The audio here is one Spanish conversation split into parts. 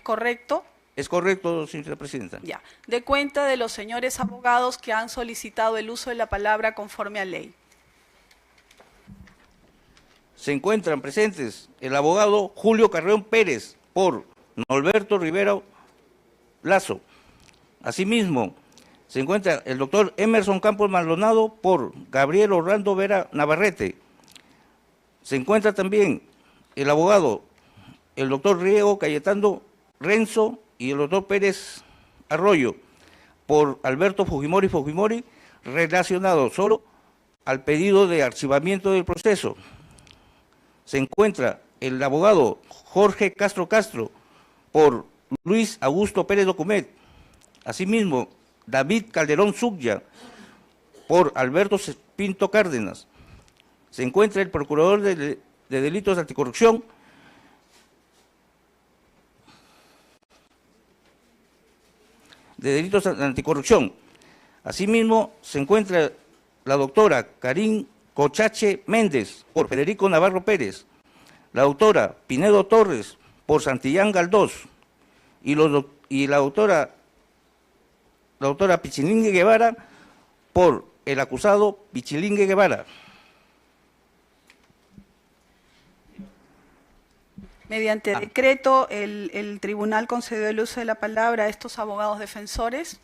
correcto? Es correcto, señora presidenta. Ya. De cuenta de los señores abogados que han solicitado el uso de la palabra conforme a ley. Se encuentran presentes el abogado Julio Carreón Pérez por Norberto Rivera Lazo. Asimismo, se encuentra el doctor Emerson Campos Maldonado por Gabriel Orlando Vera Navarrete. Se encuentra también el abogado, el doctor Riego Cayetano Renzo y el doctor Pérez Arroyo por Alberto Fujimori, relacionado solo al pedido de archivamiento del proceso. Se encuentra el abogado Jorge Castro por Luis Augusto Pérez Document. Asimismo, David Calderón Zubya por Alberto Pinto Cárdenas. Se encuentra el procurador de delitos de anticorrupción, Asimismo, se encuentra la doctora Karin Cochache Méndez por Federico Navarro Pérez, la doctora Pinedo Torres por Santillán Galdós y la doctora Pichilingue Guevara por el acusado Pichilingue Guevara. Mediante decreto, el tribunal concedió el uso de la palabra a estos abogados defensores.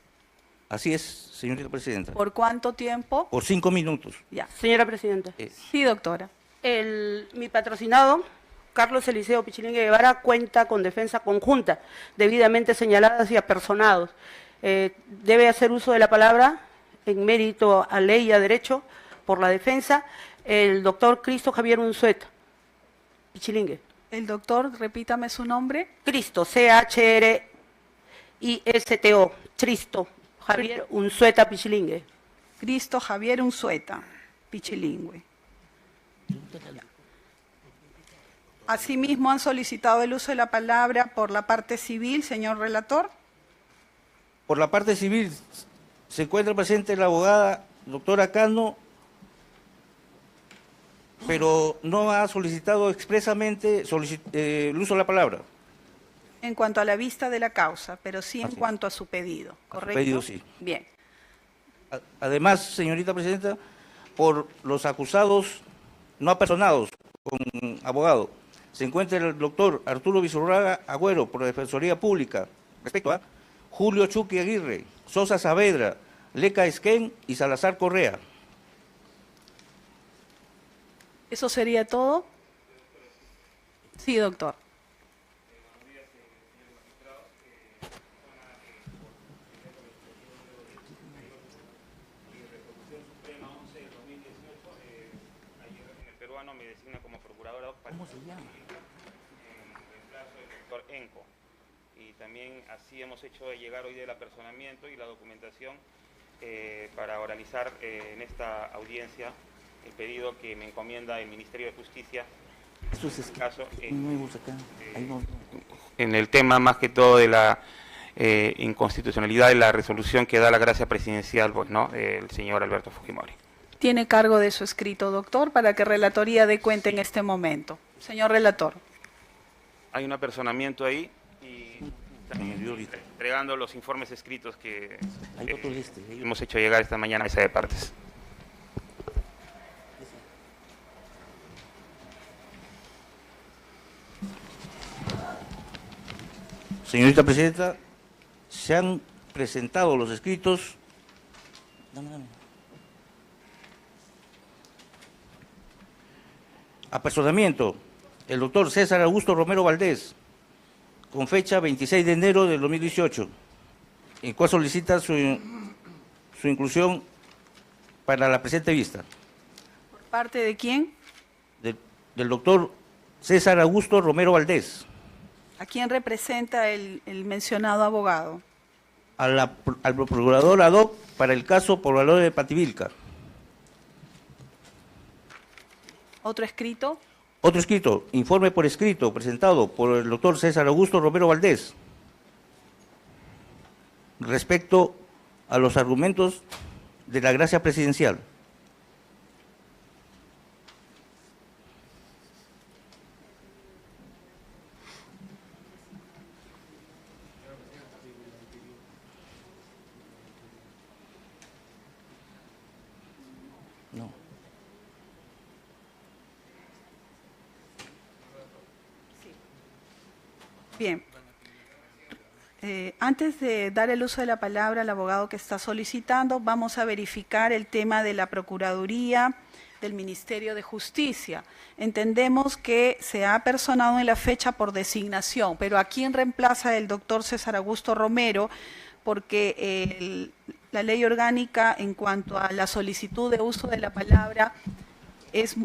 Así es, señorita presidenta. ¿Por cuánto tiempo? Por 5 minutos. Ya. Señora presidenta. Sí, doctora. Mi patrocinado, Carlos Eliseo Pichilingue Guevara, cuenta con defensa conjunta, debidamente señaladas y apersonados. Debe hacer uso de la palabra en mérito a ley y a derecho por la defensa el doctor Cristo Javier Unzueta Pichilingue. El doctor, repítame su nombre. Cristo, C-H-R-I-S-T-O, Cristo Javier Unzueta Pichilingue. Cristo Javier Unzueta Pichilingue. Asimismo, han solicitado el uso de la palabra por la parte civil, señor relator. Por la parte civil se encuentra presente la abogada doctora Cano, pero no ha solicitado expresamente el uso de la palabra. En cuanto a la vista de la causa, pero sí en cuanto a su pedido, ¿correcto? Su pedido, sí. Bien. Además, señorita presidenta, por los acusados no apersonados con abogado, se encuentra el doctor Arturo Vizurraga Agüero por la Defensoría Pública, respecto a Julio Chuqui Aguirre, Sosa Saavedra, Leca Esquén y Salazar Correa. ¿Eso sería todo? Sí, doctor. Me designa como procurador para ¿cómo se llama? En reemplazo del doctor Enco. Y también así hemos hecho llegar hoy del apersonamiento y la documentación para oralizar en esta audiencia el pedido que me encomienda el Ministerio de Justicia. Eso es caso, no. En el tema más que todo de la inconstitucionalidad de la resolución que da la gracia presidencial, pues, ¿no?, el señor Alberto Fujimori. Tiene cargo de su escrito, doctor, para que relatoría dé cuenta en este momento. Señor relator. Hay un apersonamiento ahí y entregando los informes escritos que hemos hecho llegar esta mañana a mesa de partes. Señorita presidenta, se han presentado los escritos. Apersonamiento, el doctor César Augusto Romero Valdés, con fecha 26 de enero del 2018, el cual solicita su inclusión para la presente vista. ¿Por parte de quién? Del doctor César Augusto Romero Valdés. ¿A quién representa el mencionado abogado? Al procurador ad hoc para el caso por valor de Pativilca. ¿Otro escrito? Otro escrito, informe por escrito, presentado por el doctor César Augusto Romero Valdés, respecto a los argumentos de la gracia presidencial. Bien. Antes de dar el uso de la palabra al abogado que está solicitando, vamos a verificar el tema de la Procuraduría del Ministerio de Justicia. Entendemos que se ha personado en la fecha por designación, pero ¿a quién reemplaza el doctor César Augusto Romero? Porque la ley orgánica en cuanto a la solicitud de uso de la palabra es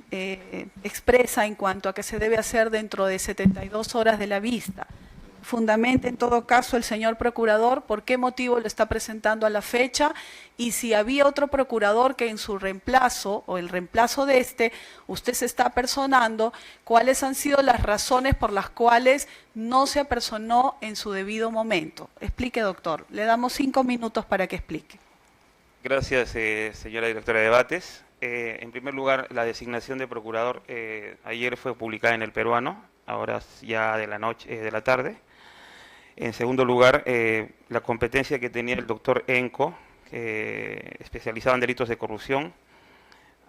expresa en cuanto a que se debe hacer dentro de 72 horas de la vista. Fundamente, en todo caso, el señor procurador, por qué motivo lo está presentando a la fecha y si había otro procurador que en su reemplazo o el reemplazo de usted se está personando, cuáles han sido las razones por las cuales no se apersonó en su debido momento. Explique, doctor. Le damos 5 minutos para que explique. Gracias, señora directora de debates. En primer lugar, la designación de procurador ayer fue publicada en El Peruano, ahora ya de la tarde. En segundo lugar, la competencia que tenía el doctor Enco, especializado en delitos de corrupción,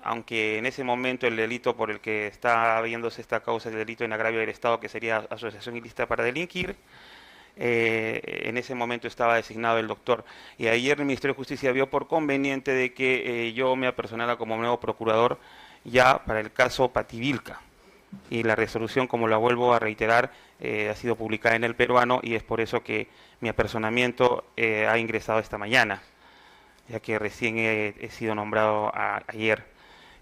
aunque en ese momento el delito por el que está viéndose esta causa es el delito en agravio del Estado, que sería asociación ilícita para delinquir, en ese momento estaba designado el doctor. Y ayer el Ministerio de Justicia vio por conveniente de que yo me apersonara como nuevo procurador ya para el caso Pativilca. Y la resolución, como la vuelvo a reiterar, ha sido publicada en El Peruano y es por eso que mi apersonamiento ha ingresado esta mañana, ya que recién he sido nombrado ayer.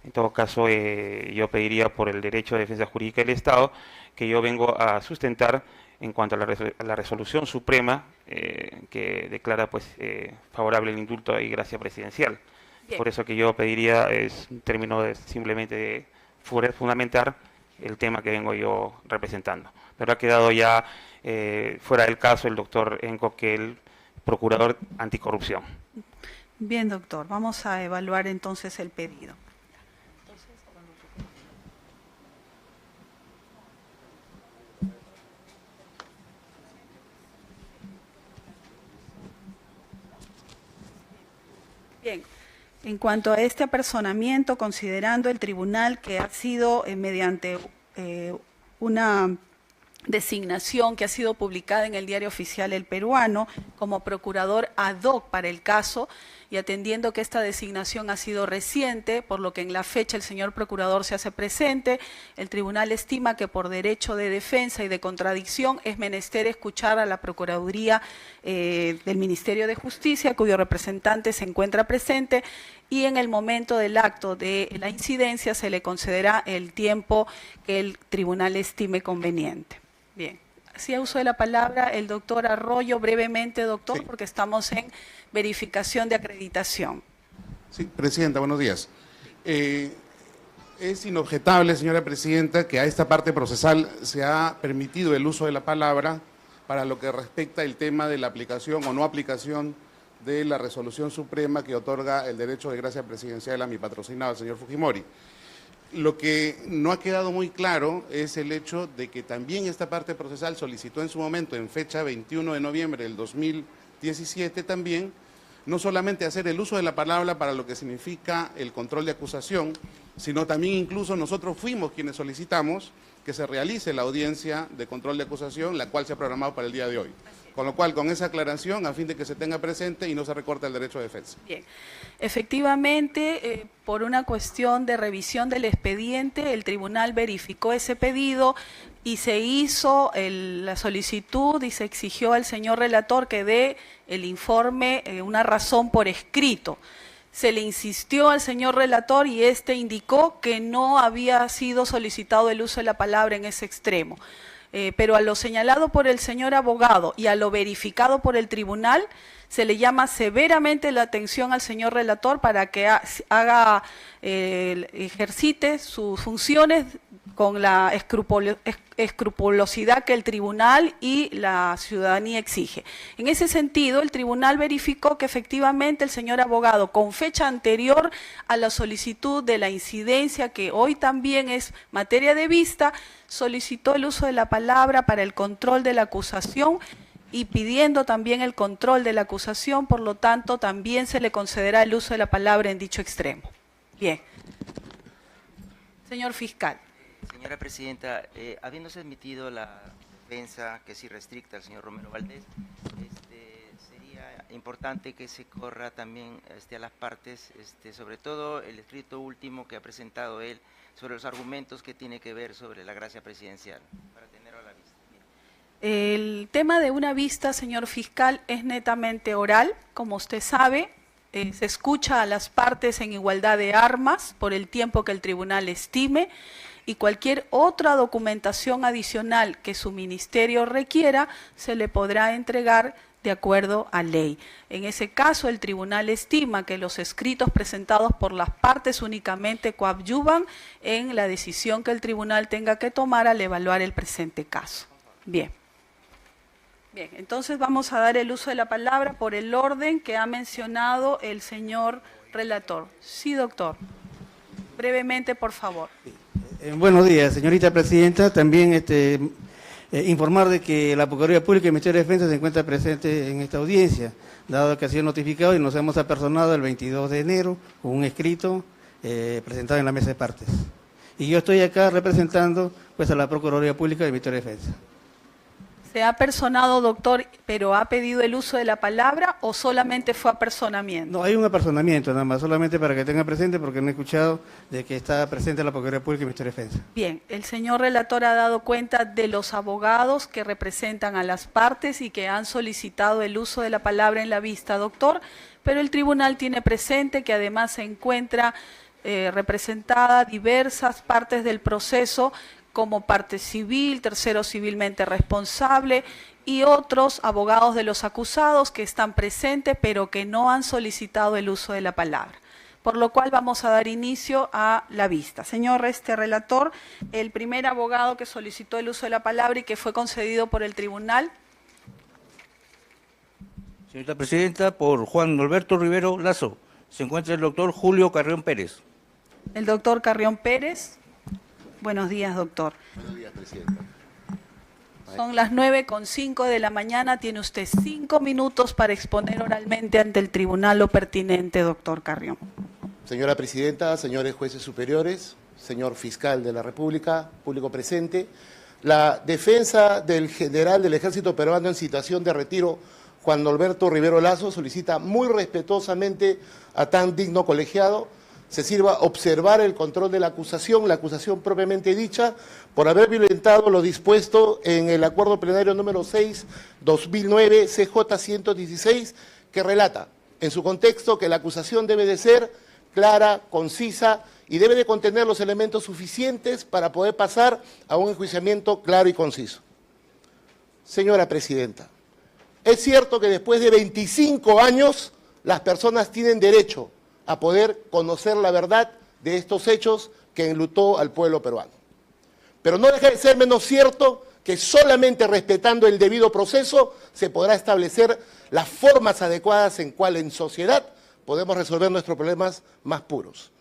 En todo caso, yo pediría por el derecho de defensa jurídica del Estado que yo vengo a sustentar en cuanto a la resolución suprema que declara favorable el indulto y gracia presidencial. Bien. Por eso que yo pediría es un término simplemente de fundamentar el tema que vengo yo representando. Pero ha quedado ya fuera del caso el doctor Enco, que es el procurador anticorrupción. Bien, doctor. Vamos a evaluar entonces el pedido. Bien. En cuanto a este apersonamiento, considerando el tribunal que ha sido mediante una designación que ha sido publicada en el Diario Oficial El Peruano como procurador ad hoc para el caso y atendiendo que esta designación ha sido reciente, por lo que en la fecha el señor procurador se hace presente, el tribunal estima que por derecho de defensa y de contradicción es menester escuchar a la Procuraduría del Ministerio de Justicia, cuyo representante se encuentra presente, y en el momento del acto de la incidencia se le concederá el tiempo que el tribunal estime conveniente. Bien. Hacía uso de la palabra el doctor Arroyo, brevemente, doctor, sí, porque estamos en verificación de acreditación. Sí, presidenta, buenos días. Es inobjetable, señora presidenta, que a esta parte procesal se ha permitido el uso de la palabra para lo que respecta el tema de la aplicación o no aplicación de la resolución suprema que otorga el derecho de gracia presidencial a mi patrocinado, el señor Fujimori. Lo que no ha quedado muy claro es el hecho de que también esta parte procesal solicitó en su momento, en fecha 21 de noviembre del 2017 también, no solamente hacer el uso de la palabra para lo que significa el control de acusación, sino también incluso nosotros fuimos quienes solicitamos que se realice la audiencia de control de acusación, la cual se ha programado para el día de hoy. Con lo cual, con esa aclaración, a fin de que se tenga presente y no se recorte el derecho de defensa. Bien. Efectivamente, por una cuestión de revisión del expediente, el tribunal verificó ese pedido y se hizo la solicitud y se exigió al señor relator que dé el informe, una razón por escrito. Se le insistió al señor relator y éste indicó que no había sido solicitado el uso de la palabra en ese extremo. Pero a lo señalado por el señor abogado y a lo verificado por el tribunal, se le llama severamente la atención al señor relator para que ejercite sus funciones con la escrupulosidad que el tribunal y la ciudadanía exige. En ese sentido, el tribunal verificó que efectivamente el señor abogado, con fecha anterior a la solicitud de la incidencia, que hoy también es materia de vista, solicitó el uso de la palabra para el control de la acusación y pidiendo también el control de la acusación, por lo tanto, también se le concederá el uso de la palabra en dicho extremo. Bien. Señor fiscal. Señora presidenta, habiéndose admitido la defensa, que es irrestricta, el señor Romero Valdés, sería importante que se corra también a las partes, sobre todo el escrito último que ha presentado él sobre los argumentos que tiene que ver sobre la gracia presidencial, para tenerlo a la vista. El tema de una vista, señor fiscal, es netamente oral, como usted sabe. Se escucha a las partes en igualdad de armas por el tiempo que el tribunal estime, y cualquier otra documentación adicional que su ministerio requiera se le podrá entregar de acuerdo a ley. En ese caso, el tribunal estima que los escritos presentados por las partes únicamente coadyuvan en la decisión que el tribunal tenga que tomar al evaluar el presente caso. Bien. Bien, entonces vamos a dar el uso de la palabra por el orden que ha mencionado el señor relator. Sí, doctor. Brevemente, por favor. Buenos días, señorita presidenta. También informar de que la Procuraduría Pública y el Ministerio de Defensa se encuentra presente en esta audiencia, dado que ha sido notificado y nos hemos apersonado el 22 de enero con un escrito presentado en la mesa de partes. Y yo estoy acá representando pues a la Procuraduría Pública y el Ministerio de Defensa. ¿Se ha personado, doctor, pero ha pedido el uso de la palabra o solamente fue apersonamiento? No, hay un apersonamiento nada más, solamente para que tenga presente, porque no he escuchado de que está presente la Procuraduría Pública y el Ministerio de Defensa. Bien, el señor relator ha dado cuenta de los abogados que representan a las partes y que han solicitado el uso de la palabra en la vista, doctor, pero el tribunal tiene presente que además se encuentra representada diversas partes del proceso, como parte civil, tercero civilmente responsable y otros abogados de los acusados que están presentes pero que no han solicitado el uso de la palabra. Por lo cual vamos a dar inicio a la vista. Señor relator, el primer abogado que solicitó el uso de la palabra y que fue concedido por el tribunal. Señorita Presidenta, por Juan Norberto Rivero Lazo, se encuentra el doctor Julio Carrión Pérez. El doctor Carrión Pérez. Buenos días, doctor. Buenos días, Presidenta. Son las 9:05 de la mañana. Tiene usted 5 minutos para exponer oralmente ante el tribunal lo pertinente, doctor Carrión. Señora Presidenta, señores jueces superiores, señor fiscal de la República, público presente, la defensa del general del Ejército Peruano en situación de retiro, Juan Norberto Rivero Lazo, solicita muy respetuosamente a tan digno colegiado se sirva observar el control de la acusación propiamente dicha, por haber violentado lo dispuesto en el acuerdo plenario número 6/2009 CJ 116, que relata en su contexto que la acusación debe de ser clara, concisa y debe de contener los elementos suficientes para poder pasar a un enjuiciamiento claro y conciso. Señora Presidenta, es cierto que después de 25 años las personas tienen derecho a poder conocer la verdad de estos hechos que enlutó al pueblo peruano. Pero no deja de ser menos cierto que solamente respetando el debido proceso se podrá establecer las formas adecuadas en cual en sociedad podemos resolver nuestros problemas más puros.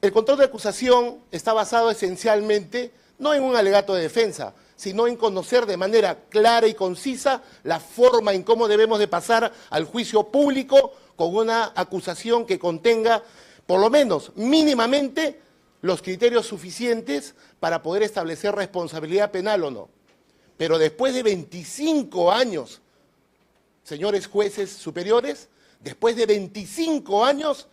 El control de acusación está basado esencialmente no en un alegato de defensa, sino en conocer de manera clara y concisa la forma en cómo debemos de pasar al juicio público con una acusación que contenga, por lo menos mínimamente, los criterios suficientes para poder establecer responsabilidad penal o no. Pero después de 25 años, señores jueces superiores, después de 25 años,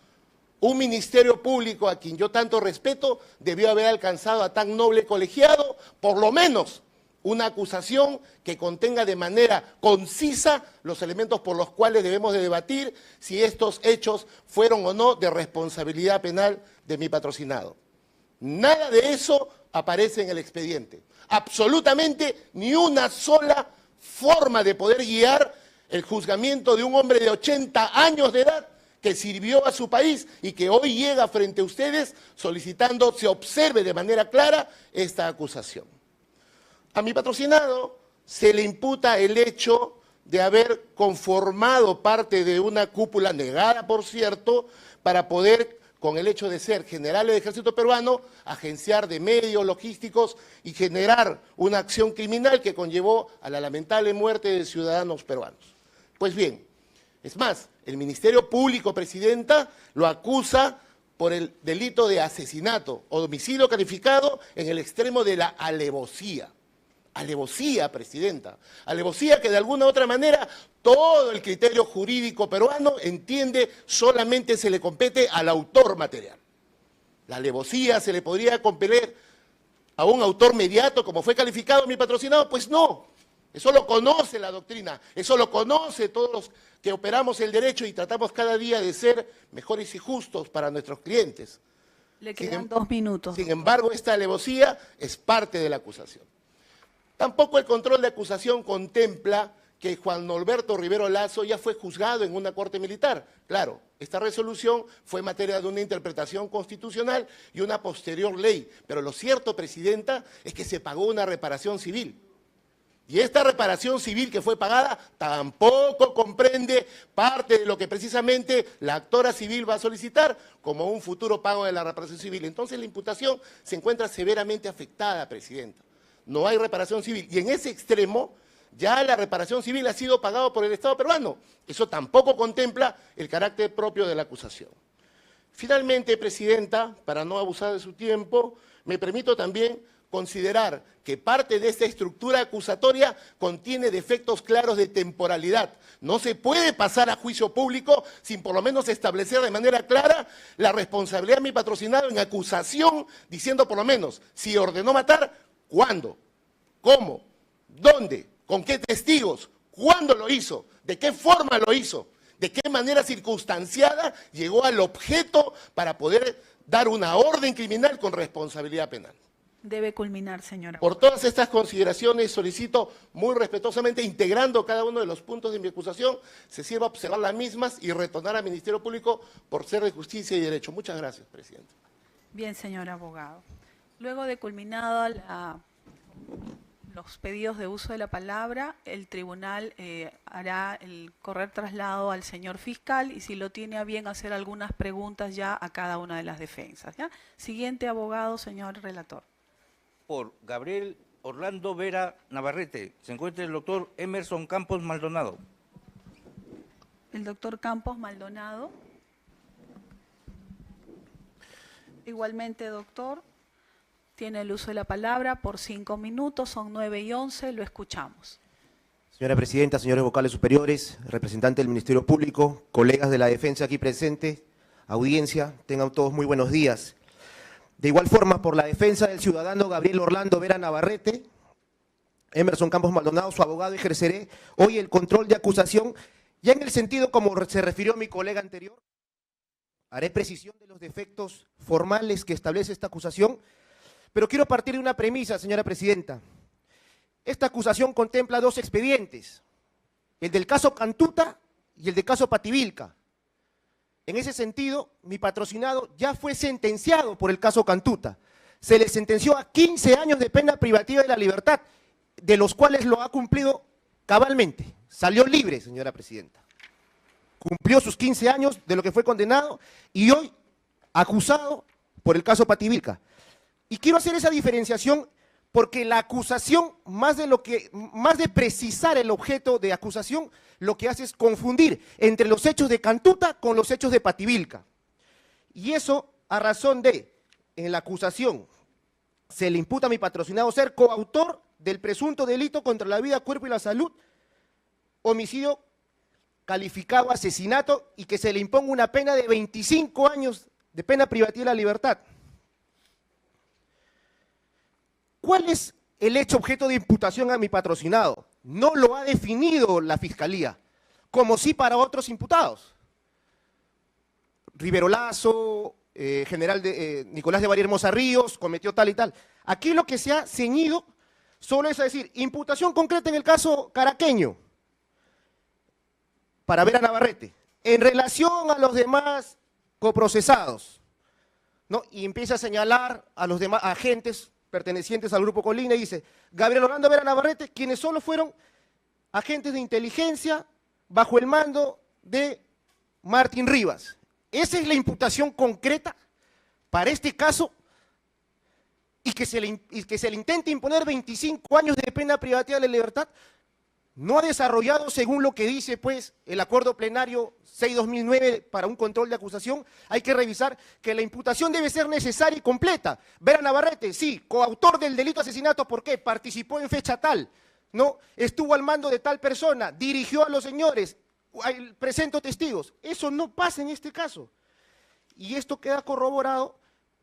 un ministerio público a quien yo tanto respeto debió haber alcanzado a tan noble colegiado, por lo menos, una acusación que contenga de manera concisa los elementos por los cuales debemos de debatir si estos hechos fueron o no de responsabilidad penal de mi patrocinado. Nada de eso aparece en el expediente. Absolutamente ni una sola forma de poder guiar el juzgamiento de un hombre de 80 años de edad que sirvió a su país y que hoy llega frente a ustedes solicitando se observe de manera clara esta acusación. A mi patrocinado se le imputa el hecho de haber conformado parte de una cúpula negada, por cierto, para poder, con el hecho de ser general del Ejército Peruano, agenciar de medios logísticos y generar una acción criminal que conllevó a la lamentable muerte de ciudadanos peruanos. Pues bien, es más, el Ministerio Público, Presidenta, lo acusa por el delito de asesinato o homicidio calificado en el extremo de la alevosía. Alevosía, presidenta. Alevosía que de alguna u otra manera todo el criterio jurídico peruano entiende solamente se le compete al autor material. La alevosía se le podría competir a un autor mediato, como fue calificado mi patrocinado, pues no. Eso lo conoce la doctrina, eso lo conoce todos los que operamos el derecho y tratamos cada día de ser mejores y justos para nuestros clientes. Le quedan 2 minutos. Sin embargo, esta alevosía es parte de la acusación. Tampoco el control de acusación contempla que Juan Norberto Rivero Lazo ya fue juzgado en una corte militar. Claro, esta resolución fue materia de una interpretación constitucional y una posterior ley, pero lo cierto, presidenta, es que se pagó una reparación civil. Y esta reparación civil que fue pagada tampoco comprende parte de lo que precisamente la actora civil va a solicitar como un futuro pago de la reparación civil. Entonces la imputación se encuentra severamente afectada, presidenta. No hay reparación civil. Y en ese extremo, ya la reparación civil ha sido pagada por el Estado peruano. Eso tampoco contempla el carácter propio de la acusación. Finalmente, presidenta, para no abusar de su tiempo, me permito también considerar que parte de esta estructura acusatoria contiene defectos claros de temporalidad. No se puede pasar a juicio público sin por lo menos establecer de manera clara la responsabilidad de mi patrocinado en acusación, diciendo por lo menos si ordenó matar, ¿cuándo? ¿Cómo? ¿Dónde? ¿Con qué testigos? ¿Cuándo lo hizo? ¿De qué forma lo hizo? ¿De qué manera circunstanciada llegó al objeto para poder dar una orden criminal con responsabilidad penal? Debe culminar, señora. Por todas estas consideraciones solicito muy respetuosamente, integrando cada uno de los puntos de mi acusación, se sirva a observar las mismas y retornar al Ministerio Público por ser de justicia y derecho. Muchas gracias, presidente. Bien, señor abogado. Luego de culminado los pedidos de uso de la palabra, el tribunal hará el correr traslado al señor fiscal y si lo tiene a bien hacer algunas preguntas ya a cada una de las defensas, ¿ya? Siguiente abogado, señor relator. Por Gabriel Orlando Vera Navarrete se encuentra el doctor Emerson Campos Maldonado. El doctor Campos Maldonado. Igualmente, doctor, tiene el uso de la palabra por 5 minutos, son 9:11, lo escuchamos. Señora Presidenta, señores vocales superiores, representante del Ministerio Público, colegas de la defensa aquí presentes, audiencia, tengan todos muy buenos días. De igual forma, por la defensa del ciudadano Gabriel Orlando Vera Navarrete, Emerson Campos Maldonado, su abogado, ejerceré hoy el control de acusación, ya en el sentido como se refirió mi colega anterior. Haré precisión de los defectos formales que establece esta acusación, pero quiero partir de una premisa, señora Presidenta. Esta acusación contempla 2 expedientes, el del caso Cantuta y el del caso Pativilca. En ese sentido, mi patrocinado ya fue sentenciado por el caso Cantuta. Se le sentenció a 15 años de pena privativa de la libertad, de los cuales lo ha cumplido cabalmente. Salió libre, señora Presidenta. Cumplió sus 15 años de lo que fue condenado y hoy acusado por el caso Pativilca. Y quiero hacer esa diferenciación porque la acusación, más de precisar el objeto de acusación, lo que hace es confundir entre los hechos de Cantuta con los hechos de Pativilca. Y eso a razón de, en la acusación, se le imputa a mi patrocinado ser coautor del presunto delito contra la vida, cuerpo y la salud, homicidio calificado asesinato y que se le imponga una pena de 25 años de pena privativa de la libertad. ¿Cuál es el hecho objeto de imputación a mi patrocinado? No lo ha definido la Fiscalía, como sí para otros imputados. Rivero Lazo, Nicolás de María Hermosa Ríos, cometió tal y tal. Aquí lo que se ha ceñido solo es a decir, imputación concreta en el caso caraqueño, para Vera Navarrete, en relación a los demás coprocesados, ¿no? Y empieza a señalar a los demás agentes pertenecientes al Grupo Colina y dice, Gabriel Orlando Vera Navarrete, quienes solo fueron agentes de inteligencia bajo el mando de Martín Rivas. Esa es la imputación concreta para este caso y que se le intente imponer 25 años de pena privativa de la libertad. no ha desarrollado según lo que dice pues el acuerdo plenario 6/2009 para un control de acusación. Hay que revisar que la imputación debe ser necesaria y completa. Vera Navarrete, sí, coautor del delito de asesinato, ¿por qué? Participó en fecha tal, ¿no? Estuvo al mando de tal persona, dirigió a los señores, presento testigos. Eso no pasa en este caso. Y esto queda corroborado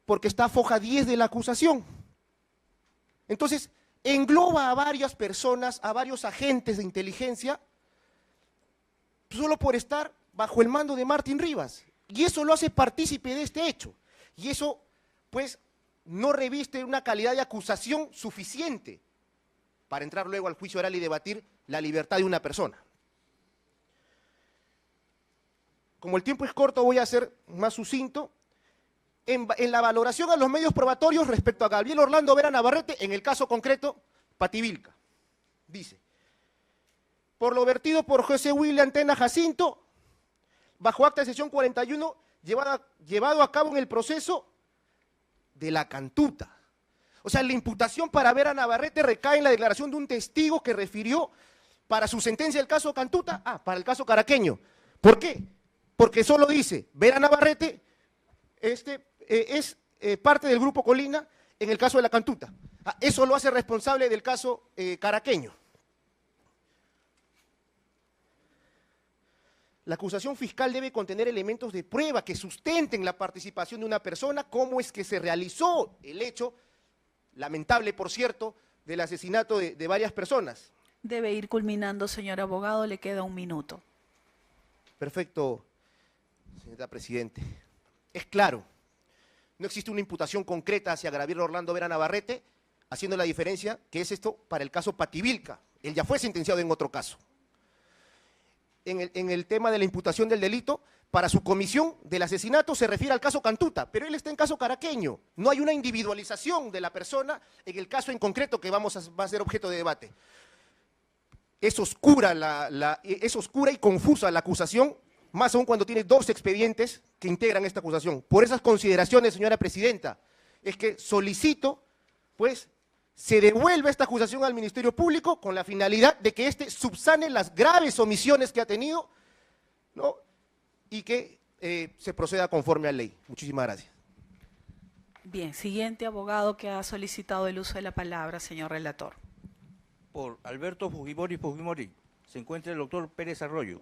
porque está foja 10 de la acusación. Entonces, engloba a varias personas, a varios agentes de inteligencia, solo por estar bajo el mando de Martín Rivas. Y eso lo hace partícipe de este hecho. Y eso, pues, no reviste una calidad de acusación suficiente para entrar luego al juicio oral y debatir la libertad de una persona. Como el tiempo es corto, voy a ser más sucinto. En la valoración a los medios probatorios respecto a Gabriel Orlando Vera Navarrete, en el caso concreto, Pativilca, dice, por lo vertido por José William Tena Jacinto, bajo acta de sesión 41, llevado a cabo en el proceso de la Cantuta. O sea, la imputación para Vera Navarrete recae en la declaración de un testigo que refirió para su sentencia del caso Cantuta, para el caso caraqueño. ¿Por qué? Porque solo dice, Vera Navarrete es parte del Grupo Colina en el caso de la Cantuta. Eso lo hace responsable del caso caraqueño. La acusación fiscal debe contener elementos de prueba que sustenten la participación de una persona, cómo es que se realizó el hecho, lamentable por cierto, del asesinato de varias personas. Debe ir culminando, señor abogado, le queda 1 minuto. Perfecto, señora Presidente. Es claro, no existe una imputación concreta hacia Gabriel Orlando Vera Navarrete, haciendo la diferencia que es esto para el caso Pativilca. Él ya fue sentenciado en otro caso. En el tema de la imputación del delito, para su comisión del asesinato se refiere al caso Cantuta, pero él está en caso caraqueño. No hay una individualización de la persona en el caso en concreto que va a ser objeto de debate. Es oscura y confusa la acusación, más aún cuando tiene 2 expedientes que integran esta acusación. Por esas consideraciones, señora Presidenta, es que solicito, pues, se devuelva esta acusación al Ministerio Público con la finalidad de que éste subsane las graves omisiones que ha tenido, ¿no? Y que se proceda conforme a ley. Muchísimas gracias. Bien, siguiente abogado que ha solicitado el uso de la palabra, señor relator. Por Alberto Fujimori, se encuentra el doctor Pérez Arroyo.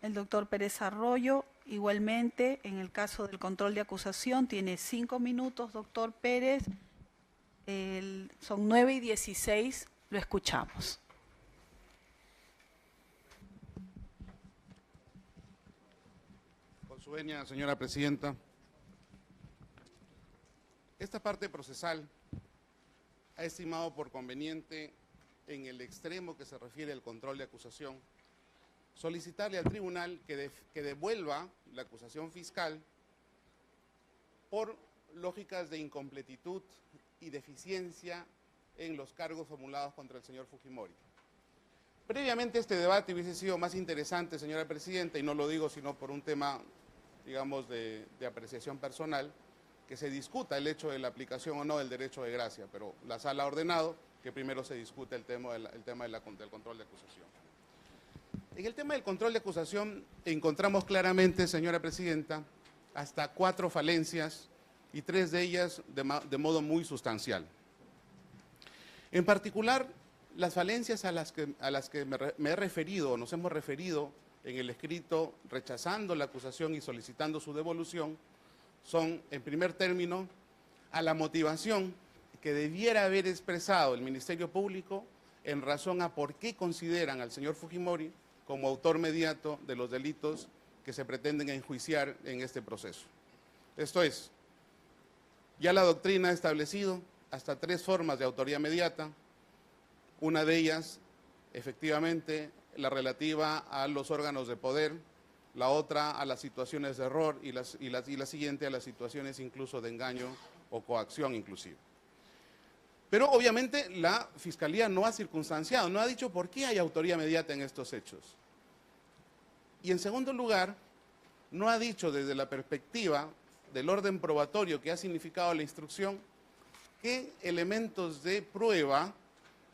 El doctor Pérez Arroyo, igualmente, en el caso del control de acusación, tiene 5 minutos, doctor Pérez. Son 9:16, lo escuchamos. Con su venia, señora Presidenta. Esta parte procesal ha estimado por conveniente, en el extremo que se refiere al control de acusación, solicitarle al tribunal que devuelva la acusación fiscal por lógicas de incompletitud y deficiencia en los cargos formulados contra el señor Fujimori. Previamente este debate hubiese sido más interesante, señora Presidenta, y no lo digo sino por un tema, digamos, de apreciación personal, que se discuta el hecho de la aplicación o no del derecho de gracia, pero la sala ha ordenado que primero se discute el tema del control de acusación. En el tema del control de acusación encontramos claramente, señora Presidenta, hasta 4 falencias y 3 de ellas de modo muy sustancial. En particular, las falencias a las que me he referido o nos hemos referido en el escrito rechazando la acusación y solicitando su devolución son, en primer término, a la motivación que debiera haber expresado el Ministerio Público en razón a por qué consideran al señor Fujimori como autor mediato de los delitos que se pretenden enjuiciar en este proceso. Esto es, ya la doctrina ha establecido hasta 3 formas de autoría mediata, una de ellas, efectivamente, la relativa a los órganos de poder, la otra a las situaciones de error y la siguiente a las situaciones incluso de engaño o coacción inclusive. Pero obviamente la Fiscalía no ha circunstanciado, no ha dicho por qué hay autoría mediata en estos hechos. Y en segundo lugar, no ha dicho desde la perspectiva del orden probatorio que ha significado la instrucción, qué elementos de prueba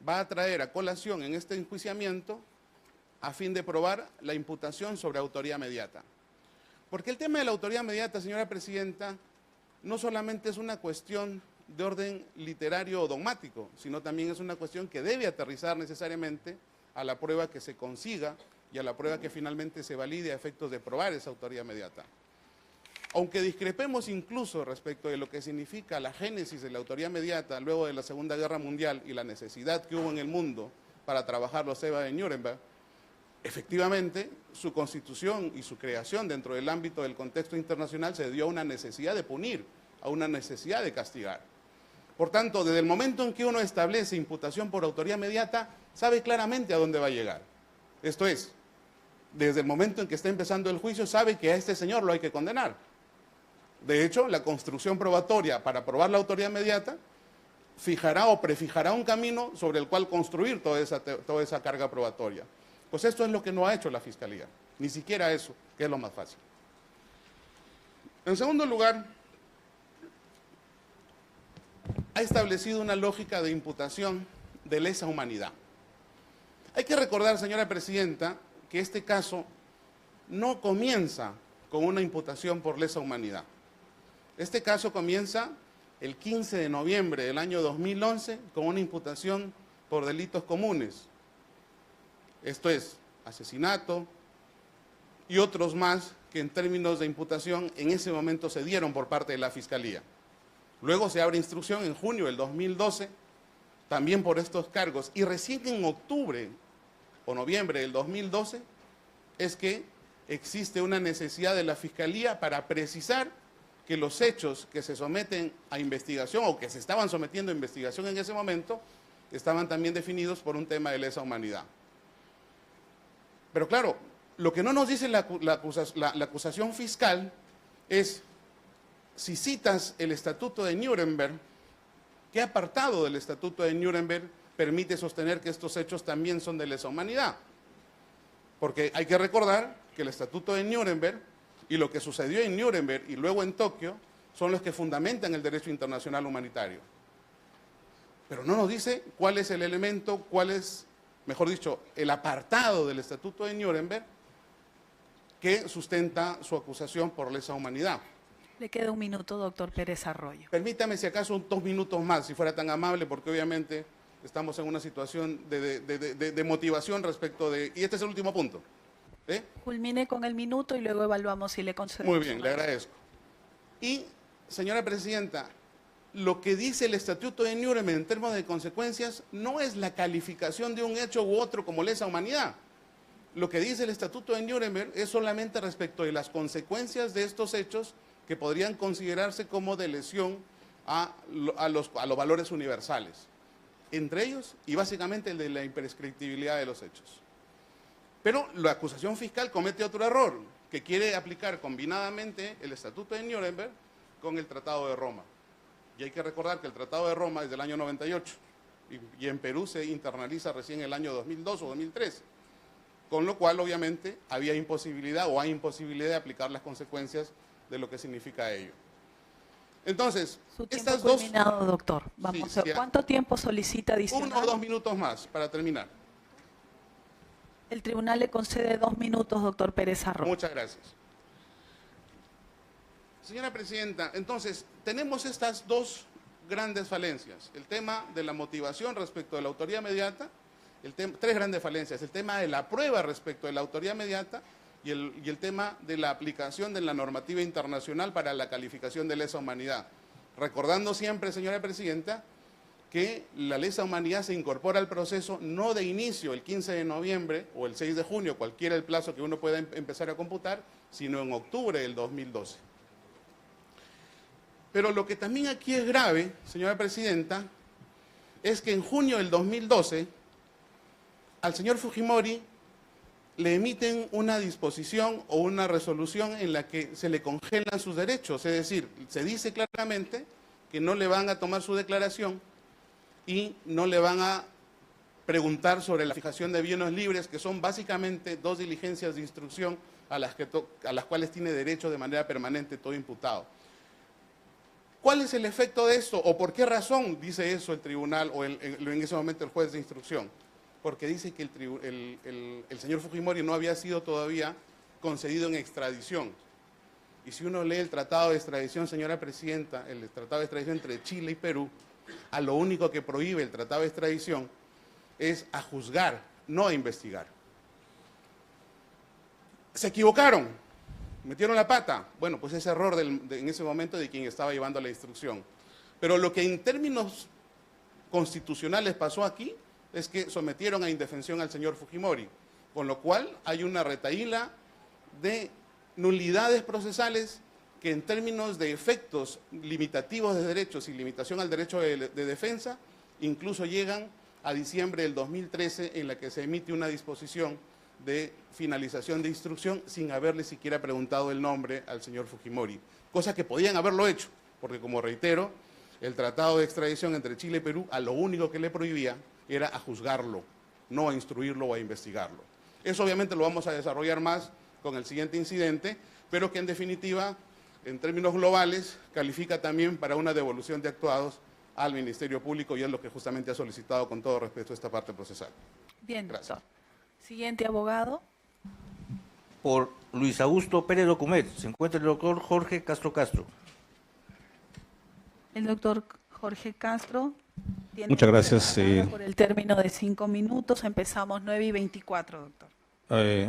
va a traer a colación en este enjuiciamiento a fin de probar la imputación sobre autoría mediata. Porque el tema de la autoría mediata, señora presidenta, no solamente es una cuestión de orden literario o dogmático, sino también es una cuestión que debe aterrizar necesariamente a la prueba que se consiga y a la prueba que finalmente se valide a efectos de probar esa autoría mediata. Aunque discrepemos incluso respecto de lo que significa la génesis de la autoría mediata luego de la Segunda Guerra Mundial y la necesidad que hubo en el mundo para trabajar los EVA de Nuremberg, efectivamente su constitución y su creación dentro del ámbito del contexto internacional se dio a una necesidad de punir, a una necesidad de castigar. Por tanto, desde el momento en que uno establece imputación por autoría mediata, sabe claramente a dónde va a llegar. Esto es, desde el momento en que está empezando el juicio, sabe que a este señor lo hay que condenar. De hecho, la construcción probatoria para probar la autoría mediata fijará o prefijará un camino sobre el cual construir toda esa carga probatoria. Pues esto es lo que no ha hecho la Fiscalía, ni siquiera eso, que es lo más fácil. En segundo lugar, ha establecido una lógica de imputación de lesa humanidad. Hay que recordar, señora presidenta, que este caso no comienza con una imputación por lesa humanidad. Este caso comienza el 15 de noviembre del año 2011 con una imputación por delitos comunes. Esto es, asesinato y otros más que en términos de imputación en ese momento se dieron por parte de la Fiscalía. Luego se abre instrucción en junio del 2012, también por estos cargos, y recién en octubre o noviembre del 2012 es que existe una necesidad de la Fiscalía para precisar que los hechos que se someten a investigación o que se estaban sometiendo a investigación en ese momento estaban también definidos por un tema de lesa humanidad. Pero claro, lo que no nos dice la acusación fiscal es, si citas el Estatuto de Nuremberg, ¿qué apartado del Estatuto de Nuremberg permite sostener que estos hechos también son de lesa humanidad? Porque hay que recordar que el Estatuto de Nuremberg y lo que sucedió en Nuremberg y luego en Tokio son los que fundamentan el derecho internacional humanitario. Pero no nos dice cuál es el elemento, cuál es, mejor dicho, el apartado del Estatuto de Nuremberg que sustenta su acusación por lesa humanidad. Le queda un minuto, doctor Pérez Arroyo. Permítame, si acaso, 2 minutos más, si fuera tan amable, porque obviamente estamos en una situación de motivación respecto de... Y este es el último punto. Culmine con el minuto y luego evaluamos si le concedemos. Muy bien, le agradezco. Y, señora presidenta, lo que dice el Estatuto de Nuremberg en términos de consecuencias no es la calificación de un hecho u otro como lesa humanidad. Lo que dice el Estatuto de Nuremberg es solamente respecto de las consecuencias de estos hechos que podrían considerarse como de lesión a los valores universales. Entre ellos, y básicamente, el de la imprescriptibilidad de los hechos. Pero la acusación fiscal comete otro error, que quiere aplicar combinadamente el Estatuto de Nuremberg con el Tratado de Roma. Y hay que recordar que el Tratado de Roma es del año 98 y en Perú se internaliza recién en el año 2002 o 2003, con lo cual obviamente había imposibilidad o hay imposibilidad de aplicar las consecuencias de lo que significa ello. Entonces, Su tiempo estas dos... culminado, doctor. Vamos Sí, a ver, ¿cuánto tiempo solicita adicional? 1 o 2 minutos más para terminar. El tribunal le concede 2 minutos, doctor Pérez Arroyo. Muchas gracias. Señora presidenta, entonces, tenemos estas dos grandes falencias. El tema de la motivación respecto de la autoría mediata, tres grandes falencias. El tema de la prueba respecto de la autoría mediata y el tema de la aplicación de la normativa internacional para la calificación de lesa humanidad. Recordando siempre, señora presidenta, que la lesa humanidad se incorpora al proceso no de inicio el 15 de noviembre o el 6 de junio, cualquiera el plazo que uno pueda empezar a computar, sino en octubre del 2012. Pero lo que también aquí es grave, señora presidenta, es que en junio del 2012 al señor Fujimori le emiten una disposición o una resolución en la que se le congelan sus derechos, es decir, se dice claramente que no le van a tomar su declaración y no le van a preguntar sobre la fijación de bienes libres, que son básicamente 2 diligencias de instrucción a las cuales tiene derecho de manera permanente todo imputado. ¿Cuál es el efecto de esto? ¿O por qué razón dice eso el tribunal o en ese momento el juez de instrucción? Porque dice que el señor Fujimori no había sido todavía concedido en extradición. Y si uno lee el tratado de extradición, señora presidenta, el tratado de extradición entre Chile y Perú, a lo único que prohíbe el tratado de extradición es a juzgar, no a investigar. ¿Se equivocaron? ¿Metieron la pata? Bueno, pues es error en ese momento de quien estaba llevando la instrucción. Pero lo que en términos constitucionales pasó aquí es que sometieron a indefensión al señor Fujimori, con lo cual hay una retahíla de nulidades procesales que en términos de efectos limitativos de derechos y limitación al derecho de defensa, incluso llegan a diciembre del 2013 en la que se emite una disposición de finalización de instrucción sin haberle siquiera preguntado el nombre al señor Fujimori, cosa que podían haberlo hecho, porque como reitero, el tratado de extradición entre Chile y Perú a lo único que le prohibía era a juzgarlo, no a instruirlo o a investigarlo. Eso obviamente lo vamos a desarrollar más con el siguiente incidente, pero que en definitiva, en términos globales, califica también para una devolución de actuados al Ministerio Público y es lo que justamente ha solicitado con todo respeto esta parte procesal. Bien, Gracias. doctor. Siguiente abogado. Por Luis Augusto Pérez Documet se encuentra el doctor Jorge Castro Castro. El doctor Jorge Castro tiene Muchas gracias. la palabra por el término de 5 minutos. Empezamos 9:24, doctor.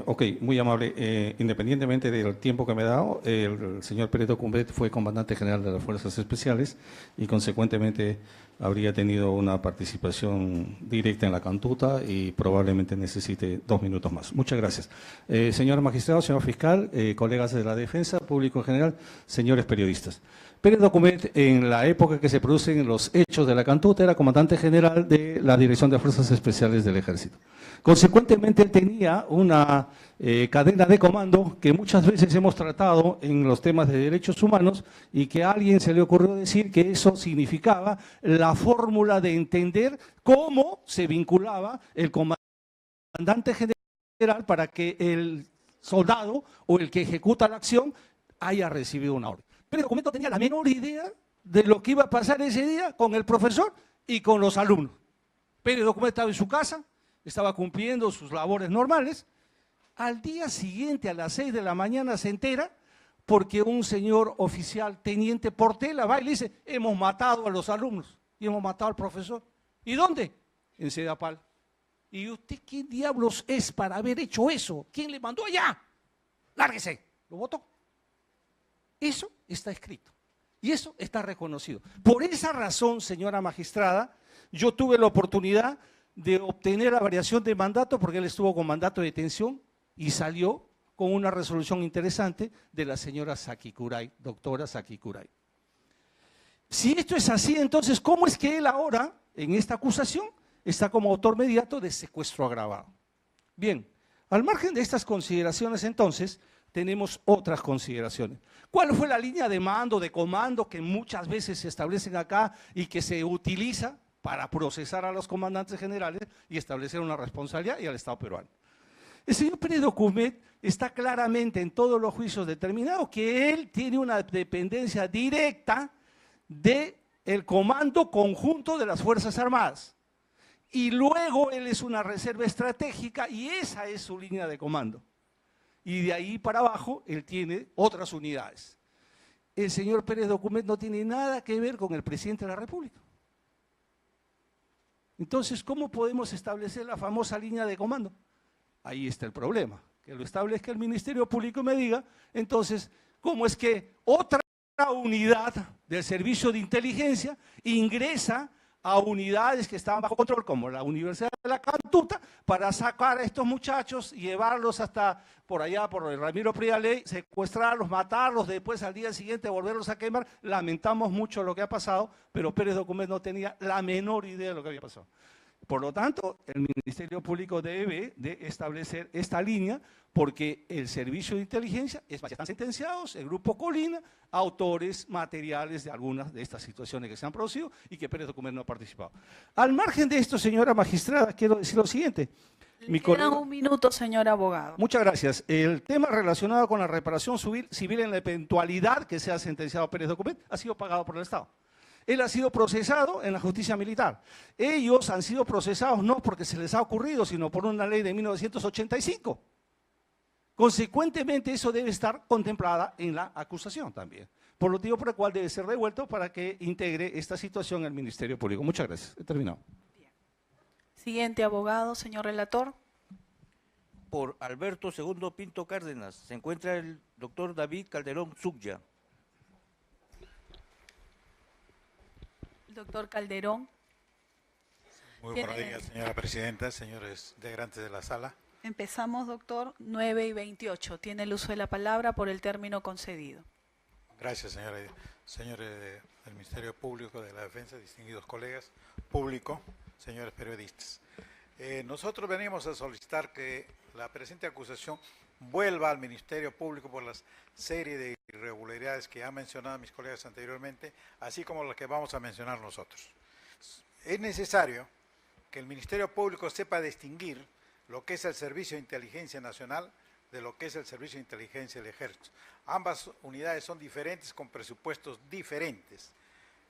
Ok, muy amable. Independientemente del tiempo que me he dado, el señor Pérez Documet fue comandante general de las Fuerzas Especiales y consecuentemente habría tenido una participación directa en la conducta y probablemente necesite 2 minutos más. Muchas gracias. Señor magistrado, señor fiscal, colegas de la defensa, público en general, señores periodistas. Pérez Documet, en la época que se producen los hechos de la cantuta, era comandante general de la Dirección de Fuerzas Especiales del Ejército. Consecuentemente, él tenía una cadena de comando que muchas veces hemos tratado en los temas de derechos humanos y que a alguien se le ocurrió decir que eso significaba la fórmula de entender cómo se vinculaba el comandante general para que el soldado o el que ejecuta la acción haya recibido una orden. Pero el documento tenía la menor idea de lo que iba a pasar ese día con el profesor y con los alumnos. Pero el documento estaba en su casa, estaba cumpliendo sus labores normales. Al día siguiente, a las 6 de la mañana, se entera porque un señor oficial, teniente Portela, va y le dice, hemos matado a los alumnos y hemos matado al profesor. ¿Y dónde? En Sedapal. ¿Y usted qué diablos es para haber hecho eso? ¿Quién le mandó allá? Lárguese. Lo votó. Eso está escrito y eso está reconocido. Por esa razón, señora magistrada, yo tuve la oportunidad de obtener la variación de mandato porque él estuvo con mandato de detención y salió con una resolución interesante de la señora Sakikurai, doctora Sakikurai. Si esto es así, entonces, ¿cómo es que él ahora, en esta acusación, está como autor mediato de secuestro agravado? Bien, al margen de estas consideraciones, entonces, tenemos otras consideraciones. ¿Cuál fue la línea de mando, de comando que muchas veces se establecen acá y que se utiliza para procesar a los comandantes generales y establecer una responsabilidad y al Estado peruano? El señor Pérez Documet está claramente en todos los juicios determinado que él tiene una dependencia directa del Comando Conjunto de las Fuerzas Armadas. Y luego él es una reserva estratégica y esa es su línea de comando. Y de ahí para abajo él tiene otras unidades. El señor Pérez Documet no tiene nada que ver con el presidente de la República. Entonces, ¿cómo podemos establecer la famosa línea de comando? Ahí está el problema, que lo establezca el Ministerio Público y me diga, entonces, ¿cómo es que otra unidad del servicio de inteligencia ingresa a unidades que estaban bajo control, como la Universidad de la Cantuta, para sacar a estos muchachos y llevarlos hasta por allá, por el Ramiro Prialey, secuestrarlos, matarlos, después al día siguiente volverlos a quemar? Lamentamos mucho lo que ha pasado, pero Pérez Documet no tenía la menor idea de lo que había pasado. Por lo tanto, el Ministerio Público debe de establecer esta línea porque el servicio de inteligencia, ya están sentenciados, el Grupo Colina, autores materiales de algunas de estas situaciones que se han producido y que Pérez Documet no ha participado. Al margen de esto, señora magistrada, quiero decir lo siguiente. Le queda un minuto, señor abogado. Muchas gracias. El tema relacionado con la reparación civil en la eventualidad que sea sentenciado Pérez Document ha sido pagado por el Estado. Él ha sido procesado en la justicia militar. Ellos han sido procesados no porque se les ha ocurrido, sino por una ley de 1985. Consecuentemente, eso debe estar contemplada en la acusación también. Por lo motivo por el cual debe ser devuelto para que integre esta situación el Ministerio Público. Muchas gracias. He terminado. Siguiente abogado, señor relator. Por Alberto II Pinto Cárdenas se encuentra el doctor David Calderón Zugya. Doctor Calderón. Muy buenos días, señora presidenta, señores integrantes de la sala. Empezamos, doctor, 9:28. Tiene el uso de la palabra por el término concedido. Gracias, señores del Ministerio Público de la Defensa, distinguidos colegas, público, señores periodistas. Nosotros venimos a solicitar que la presente acusación vuelva al Ministerio Público por la serie de irregularidades que han mencionado mis colegas anteriormente, así como las que vamos a mencionar nosotros. Es necesario que el Ministerio Público sepa distinguir lo que es el Servicio de Inteligencia Nacional de lo que es el Servicio de Inteligencia del Ejército. Ambas unidades son diferentes, con presupuestos diferentes.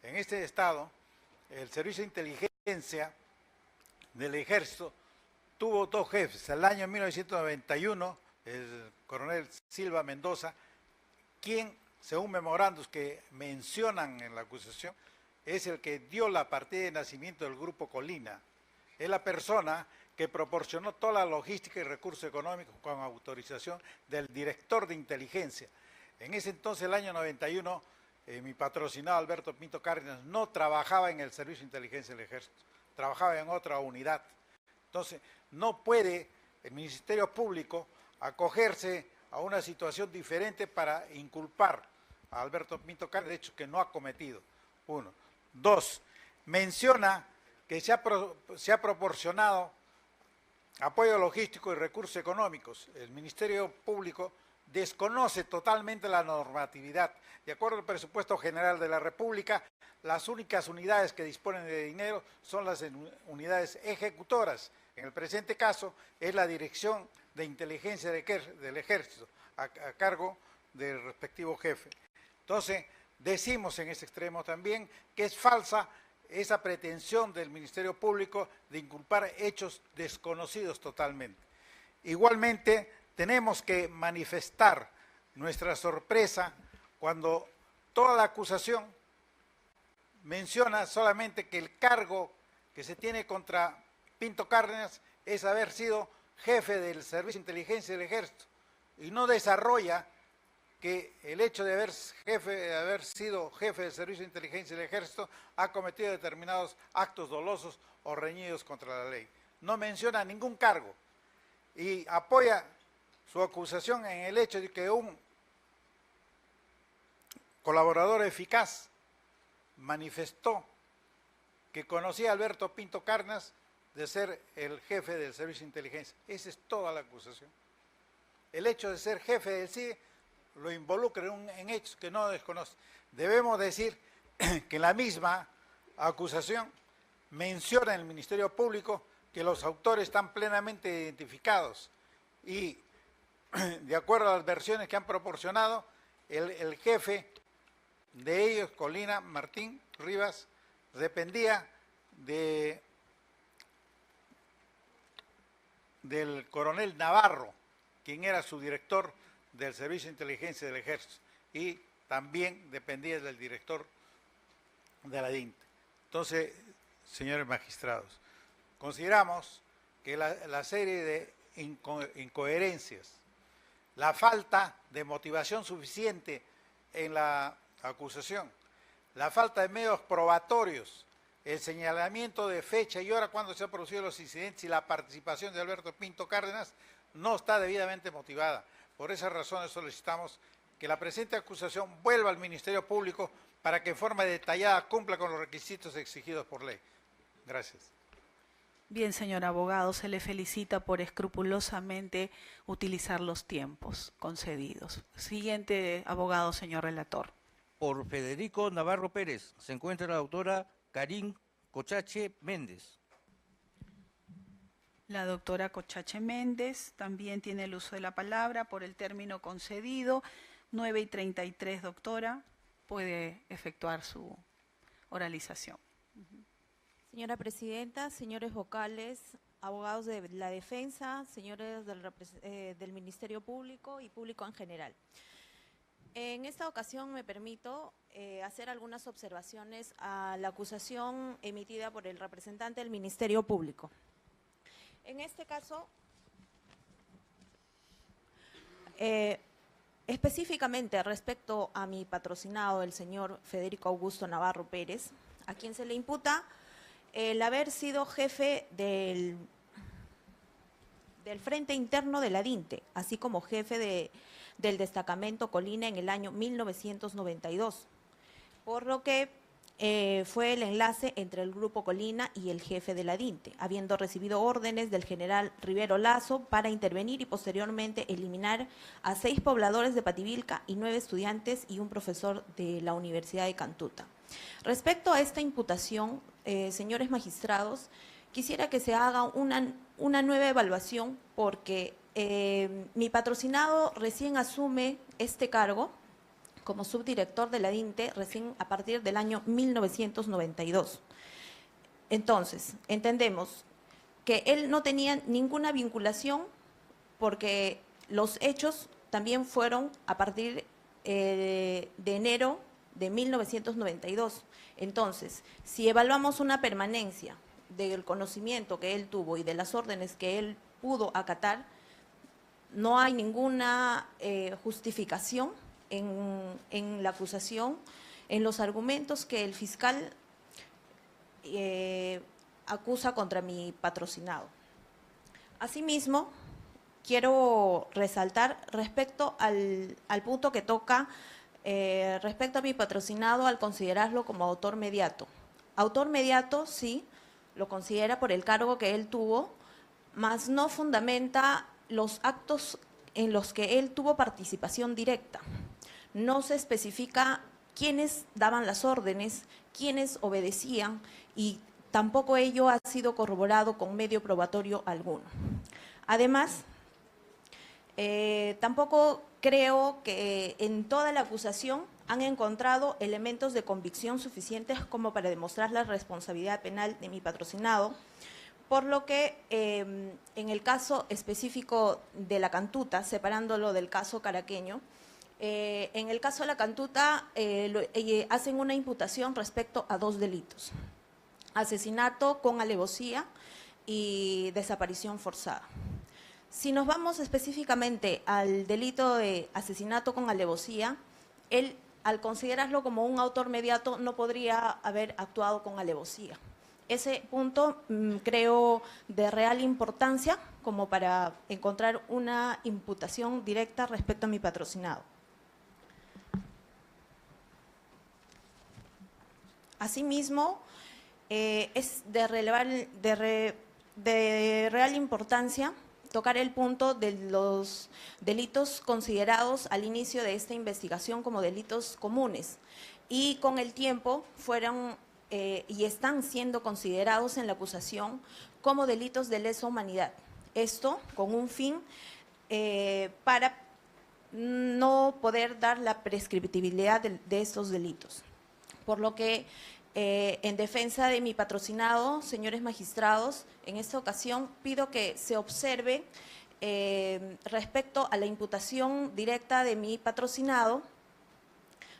En este estado, el Servicio de Inteligencia del Ejército tuvo dos jefes. El año 1991, el coronel Silva Mendoza, quien, según memorandos que mencionan en la acusación, es el que dio la partida de nacimiento del Grupo Colina. Es la persona que proporcionó toda la logística y recursos económicos con autorización del director de inteligencia. En ese entonces, el año 91, mi patrocinado Alberto Pinto Cárdenas no trabajaba en el Servicio de Inteligencia del Ejército, trabajaba en otra unidad. Entonces, no puede el Ministerio Público acogerse a una situación diferente para inculpar a Alberto Pinto Cárdenas de hecho que no ha cometido. Uno. Dos, menciona que se ha proporcionado apoyo logístico y recursos económicos. El Ministerio Público desconoce totalmente la normatividad. De acuerdo al presupuesto general de la República, las únicas unidades que disponen de dinero son las unidades ejecutoras. En el presente caso es la Dirección de Inteligencia del Ejército, a cargo del respectivo jefe. Entonces, decimos en ese extremo también que es falsa esa pretensión del Ministerio Público de inculpar hechos desconocidos totalmente. Igualmente, tenemos que manifestar nuestra sorpresa cuando toda la acusación menciona solamente que el cargo que se tiene contra Pinto Cárdenas es haber sido jefe del Servicio de Inteligencia del Ejército y no desarrolla que el hecho de haber sido jefe del Servicio de Inteligencia del Ejército ha cometido determinados actos dolosos o reñidos contra la ley. No menciona ningún cargo y apoya su acusación en el hecho de que un colaborador eficaz manifestó que conocía a Alberto Pinto Cárdenas de ser el jefe del Servicio de Inteligencia. Esa es toda la acusación. El hecho de ser jefe del CIE lo involucra en hechos que no desconoce. Debemos decir que la misma acusación menciona en el Ministerio Público que los autores están plenamente identificados y, de acuerdo a las versiones que han proporcionado, el jefe de ellos, Colina Martín Rivas, dependía del coronel Navarro, quien era su director del Servicio de Inteligencia del Ejército, y también dependía del director de la DINT. Entonces, señores magistrados, consideramos que la serie de incoherencias, la falta de motivación suficiente en la acusación, la falta de medios probatorios, el señalamiento de fecha y hora cuando se han producido los incidentes y la participación de Alberto Pinto Cárdenas no está debidamente motivada. Por esas razones solicitamos que la presente acusación vuelva al Ministerio Público para que en forma detallada cumpla con los requisitos exigidos por ley. Gracias. Bien, señor abogado, se le felicita por escrupulosamente utilizar los tiempos concedidos. Siguiente abogado, señor relator. Por Federico Navarro Pérez se encuentra la doctora Karin Cochache Méndez. La doctora Cochache Méndez también tiene el uso de la palabra por el término concedido. 9:33, doctora, puede efectuar su oralización. Señora Presidenta, señores vocales, abogados de la defensa, señores del Ministerio Público y público en general. En esta ocasión me permito hacer algunas observaciones a la acusación emitida por el representante del Ministerio Público. En este caso, específicamente respecto a mi patrocinado, el señor Federico Augusto Navarro Pérez, a quien se le imputa el haber sido jefe del Frente Interno de la DINTE, así como jefe del destacamento Colina en el año 1992, por lo que fue el enlace entre el Grupo Colina y el jefe de la DINTE, habiendo recibido órdenes del general Rivero Lazo para intervenir y posteriormente eliminar a 6 pobladores de Pativilca y 9 estudiantes y un profesor de la Universidad de Cantuta. Respecto a esta imputación, señores magistrados, quisiera que se haga una nueva evaluación porque mi patrocinado recién asume este cargo como subdirector de la DINTE recién a partir del año 1992. Entonces, entendemos que él no tenía ninguna vinculación porque los hechos también fueron a partir de enero de 1992. Entonces, si evaluamos una permanencia del conocimiento que él tuvo y de las órdenes que él pudo acatar, no hay ninguna justificación en la acusación, en los argumentos que el fiscal acusa contra mi patrocinado. Asimismo, quiero resaltar respecto al punto que toca respecto a mi patrocinado al considerarlo como autor mediato. Autor mediato, sí, lo considera por el cargo que él tuvo, mas no fundamenta los actos en los que él tuvo participación directa. No se especifica quiénes daban las órdenes, quiénes obedecían y tampoco ello ha sido corroborado con medio probatorio alguno. Además, tampoco creo que en toda la acusación han encontrado elementos de convicción suficientes como para demostrar la responsabilidad penal de mi patrocinado, por lo que en el caso específico de la Cantuta, separándolo del caso caraqueño, en el caso de la Cantuta hacen una imputación respecto a 2 delitos: asesinato con alevosía y desaparición forzada. Si nos vamos específicamente al delito de asesinato con alevosía, él, al considerarlo como un autor mediato, no podría haber actuado con alevosía. Ese punto creo de real importancia como para encontrar una imputación directa respecto a mi patrocinado. Asimismo, es de real importancia tocar el punto de los delitos considerados al inicio de esta investigación como delitos comunes y con el tiempo fueron y están siendo considerados en la acusación como delitos de lesa humanidad. Esto con un fin para no poder dar la prescriptibilidad de estos delitos. Por lo que, en defensa de mi patrocinado, señores magistrados, en esta ocasión pido que se observe respecto a la imputación directa de mi patrocinado,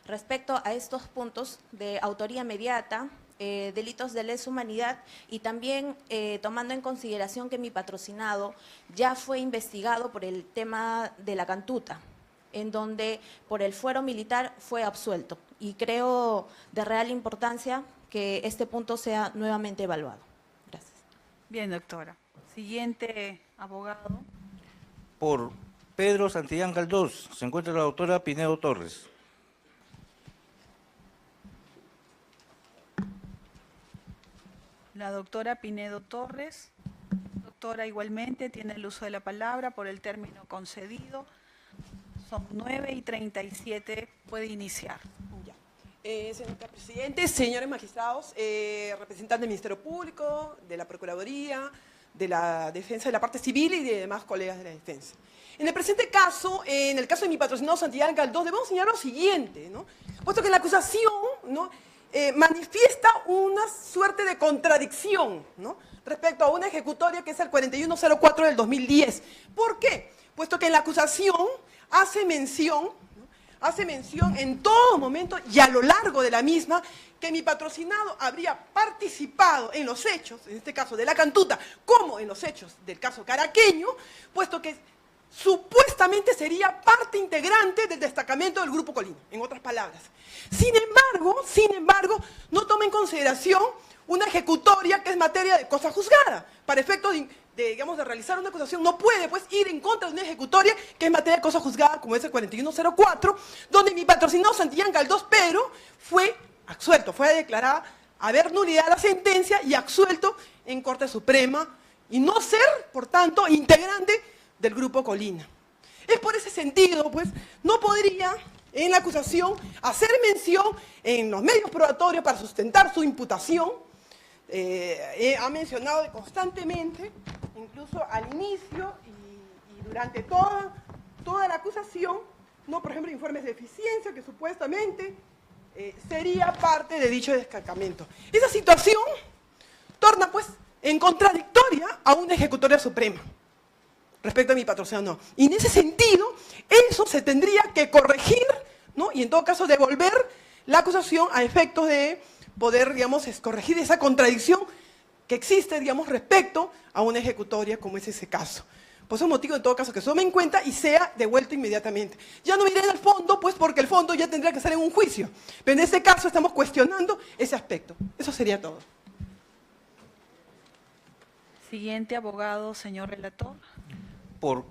respecto a estos puntos de autoría mediata, delitos de lesa humanidad y también tomando en consideración que mi patrocinado ya fue investigado por el tema de la Cantuta, en donde por el fuero militar fue absuelto. Y creo de real importancia que este punto sea nuevamente evaluado. Gracias. Bien, doctora. Siguiente abogado. Por Pedro Santillán Galdós se encuentra la doctora Pinedo Torres. La doctora Pinedo Torres. Doctora, igualmente tiene el uso de la palabra por el término concedido. Son 9:37, puede iniciar. Ya. Señor presidente, señores magistrados, representantes del Ministerio Público, de la Procuraduría, de la defensa de la parte civil y de demás colegas de la defensa. En el presente caso, en el caso de mi patrocinado Santillán Galdós, debemos señalar lo siguiente, ¿no? Puesto que la acusación, ¿no?, manifiesta una suerte de contradicción, ¿no?, respecto a una ejecutoria que es el 4104 del 2010. ¿Por qué? Puesto que en la acusación hace mención en todo momento y a lo largo de la misma que mi patrocinado habría participado en los hechos, en este caso de la Cantuta, como en los hechos del caso caraqueño, puesto que supuestamente sería parte integrante del destacamento del Grupo Colina, en otras palabras. Sin embargo, no toma en consideración una ejecutoria que es materia de cosa juzgada. Para efectos de realizar una acusación, no puede pues ir en contra de una ejecutoria que es materia de cosa juzgada, como es el 4104, donde mi patrocinado Santillán Galdós Pedro fue absuelto, fue declarada haber nulidad la sentencia y absuelto en Corte Suprema, y no ser, por tanto, integrante del Grupo Colina. Es por ese sentido, pues, no podría en la acusación hacer mención en los medios probatorios para sustentar su imputación. Ha mencionado constantemente, incluso al inicio y durante toda la acusación, ¿no?, por ejemplo, informes de eficiencia que supuestamente sería parte de dicho destacamento. Esa situación torna, pues, en contradictoria a una ejecutoria suprema respecto a mi patrocinado. Y en ese sentido, eso se tendría que corregir, ¿no?, y en todo caso devolver la acusación a efectos de poder, digamos, corregir esa contradicción que existe, digamos, respecto a una ejecutoria como es ese caso. Por ese motivo, en todo caso, que se tome en cuenta y sea devuelto inmediatamente. Ya no iré en el fondo, pues porque el fondo ya tendría que ser en un juicio. Pero en este caso estamos cuestionando ese aspecto. Eso sería todo. Siguiente abogado, señor relator. Por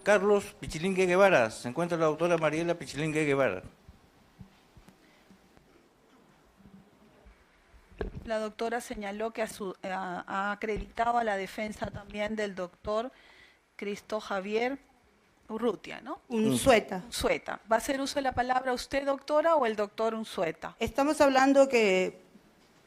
Carlos Pichilingue Guevara, se encuentra la doctora Mariela Pichilingue Guevara. La doctora señaló que ha acreditado a la defensa también del doctor Cristo Javier Urrutia, ¿no? Unzueta. Unzueta. ¿Va a hacer uso de la palabra usted, doctora, o el doctor Unzueta? Estamos hablando que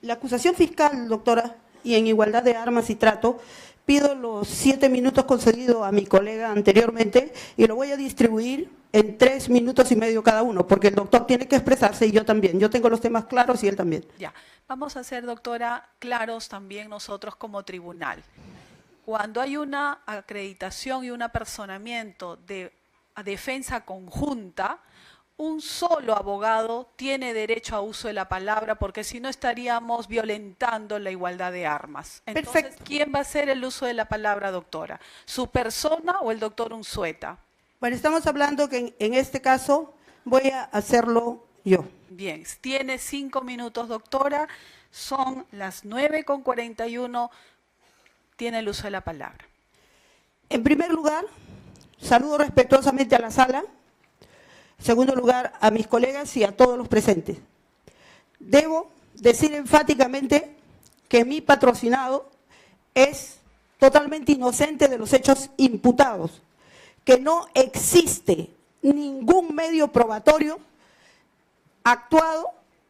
la acusación fiscal, doctora, y en igualdad de armas y trato, pido los 7 minutos concedidos a mi colega anteriormente y lo voy a distribuir en 3 minutos y medio cada uno, porque el doctor tiene que expresarse y yo también. Yo tengo los temas claros y él también. Ya, vamos a ser, doctora, claros también nosotros como tribunal. Cuando hay una acreditación y un apersonamiento de defensa conjunta, un solo abogado tiene derecho a uso de la palabra, porque si no estaríamos violentando la igualdad de armas. Entonces, perfecto. ¿Quién va a hacer el uso de la palabra, doctora? ¿Su persona o el doctor Unzueta? Bueno, estamos hablando que en este caso voy a hacerlo yo. Bien, tiene 5 minutos, doctora. Son las 9:41. Tiene el uso de la palabra. En primer lugar, saludo respetuosamente a la sala. En segundo lugar, a mis colegas y a todos los presentes. Debo decir enfáticamente que mi patrocinado es totalmente inocente de los hechos imputados, que no existe ningún medio probatorio actuado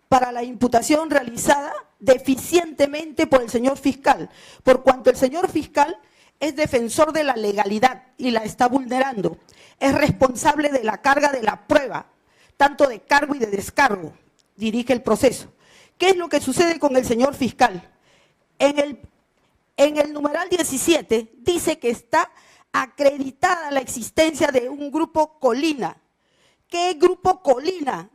para la imputación realizada deficientemente por el señor fiscal, por cuanto el señor fiscal es defensor de la legalidad y la está vulnerando. Es responsable de la carga de la prueba, tanto de cargo y de descargo, dirige el proceso. ¿Qué es lo que sucede con el señor fiscal? En el numeral 17 dice que está acreditada la existencia de un grupo Colina. ¿Qué grupo Colina?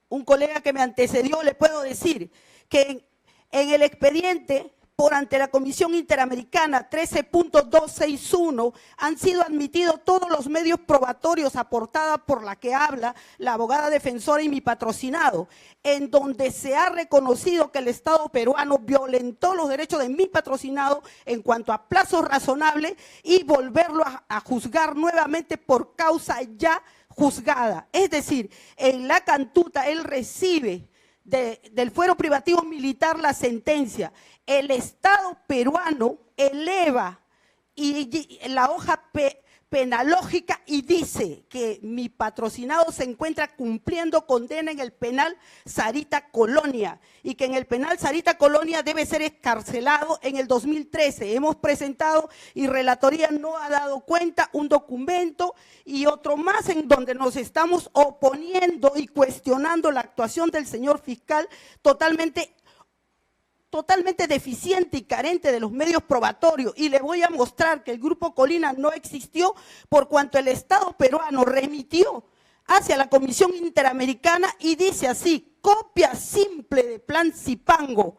Un colega que me antecedió le puedo decir que en el expediente por ante la Comisión Interamericana 13.261 han sido admitidos todos los medios probatorios aportada por la que habla la abogada defensora y mi patrocinado, en donde se ha reconocido que el Estado peruano violentó los derechos de mi patrocinado en cuanto a plazos razonables y volverlo a juzgar nuevamente por causa ya juzgada. Es decir, en la Cantuta él recibe del fuero privativo militar la sentencia. El Estado peruano eleva y la hoja penalógica y dice que mi patrocinado se encuentra cumpliendo condena en el penal Sarita Colonia y que en el penal Sarita Colonia debe ser excarcelado en el 2013. Hemos presentado y Relatoría no ha dado cuenta un documento y otro más en donde nos estamos oponiendo y cuestionando la actuación del señor fiscal totalmente deficiente y carente de los medios probatorios, y le voy a mostrar que el Grupo Colina no existió por cuanto el Estado peruano remitió hacia la Comisión Interamericana y dice así: copia simple de Plan Zipango,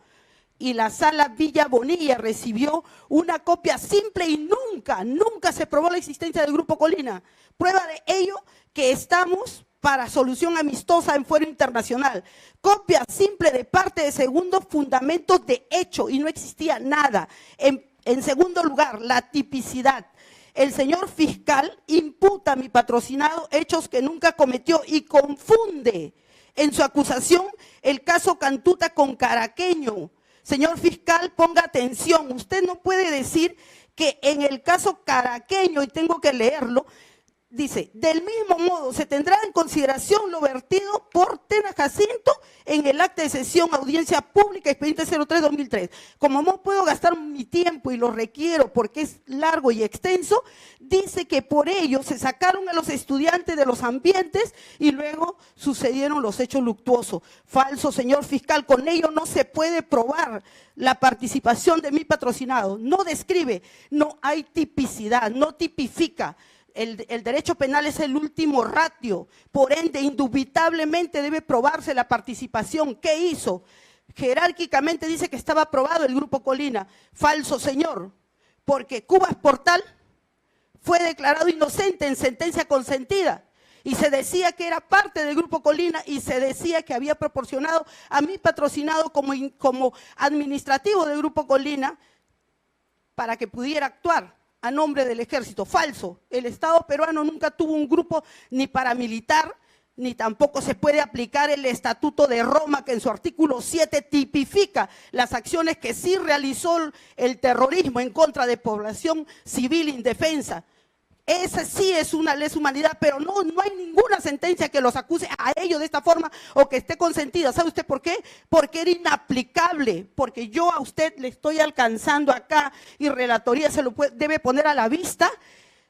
y la Sala Villa Bonilla recibió una copia simple y nunca se probó la existencia del Grupo Colina. Prueba de ello que estamos para solución amistosa en fuero internacional. Copia simple de parte de segundo, fundamentos de hecho, y no existía nada. En segundo lugar, la tipicidad. El señor fiscal imputa a mi patrocinado hechos que nunca cometió y confunde en su acusación el caso Cantuta con Caraqueño. Señor fiscal, ponga atención. Usted no puede decir que en el caso Caraqueño, y tengo que leerlo, dice: del mismo modo se tendrá en consideración lo vertido por Tena Jacinto en el acta de sesión, audiencia pública, expediente 03-2003. Como no puedo gastar mi tiempo y lo requiero porque es largo y extenso, dice que por ello se sacaron a los estudiantes de los ambientes y luego sucedieron los hechos luctuosos. Falso, señor fiscal, con ello no se puede probar la participación de mi patrocinado. No describe, no hay tipicidad, no tipifica. El derecho penal es el último ratio, por ende, indubitablemente debe probarse la participación. ¿Qué hizo? Jerárquicamente dice que estaba aprobado el Grupo Colina. Falso, señor, porque Cubas Portal fue declarado inocente en sentencia consentida y se decía que era parte del Grupo Colina y se decía que había proporcionado a mi patrocinado como administrativo del Grupo Colina para que pudiera actuar a nombre del ejército. Falso. El Estado peruano nunca tuvo un grupo ni paramilitar, ni tampoco se puede aplicar el Estatuto de Roma, que en su artículo 7 tipifica las acciones que sí realizó el terrorismo en contra de población civil indefensa. Esa sí es una lesa humanidad, pero no hay ninguna sentencia que los acuse a ellos de esta forma o que esté consentida. ¿Sabe usted por qué? Porque era inaplicable, porque yo a usted le estoy alcanzando acá y Relatoría se lo debe poner a la vista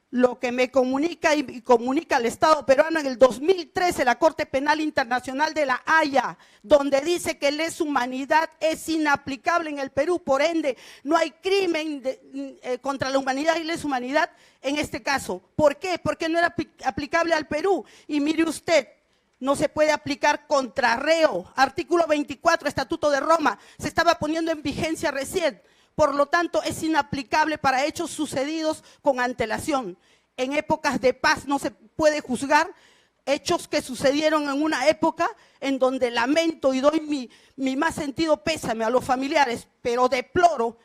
lo que me comunica y comunica al Estado peruano en el 2013, la Corte Penal Internacional de La Haya, donde dice que lesa humanidad es inaplicable en el Perú, por ende no hay crimen contra la humanidad y lesa humanidad en este caso. ¿Por qué? Porque no era aplicable al Perú. Y mire usted, no se puede aplicar contra reo. Artículo 24, Estatuto de Roma, se estaba poniendo en vigencia recién. Por lo tanto, es inaplicable para hechos sucedidos con antelación. En épocas de paz no se puede juzgar hechos que sucedieron en una época en donde lamento y doy mi más sentido pésame a los familiares, pero deploro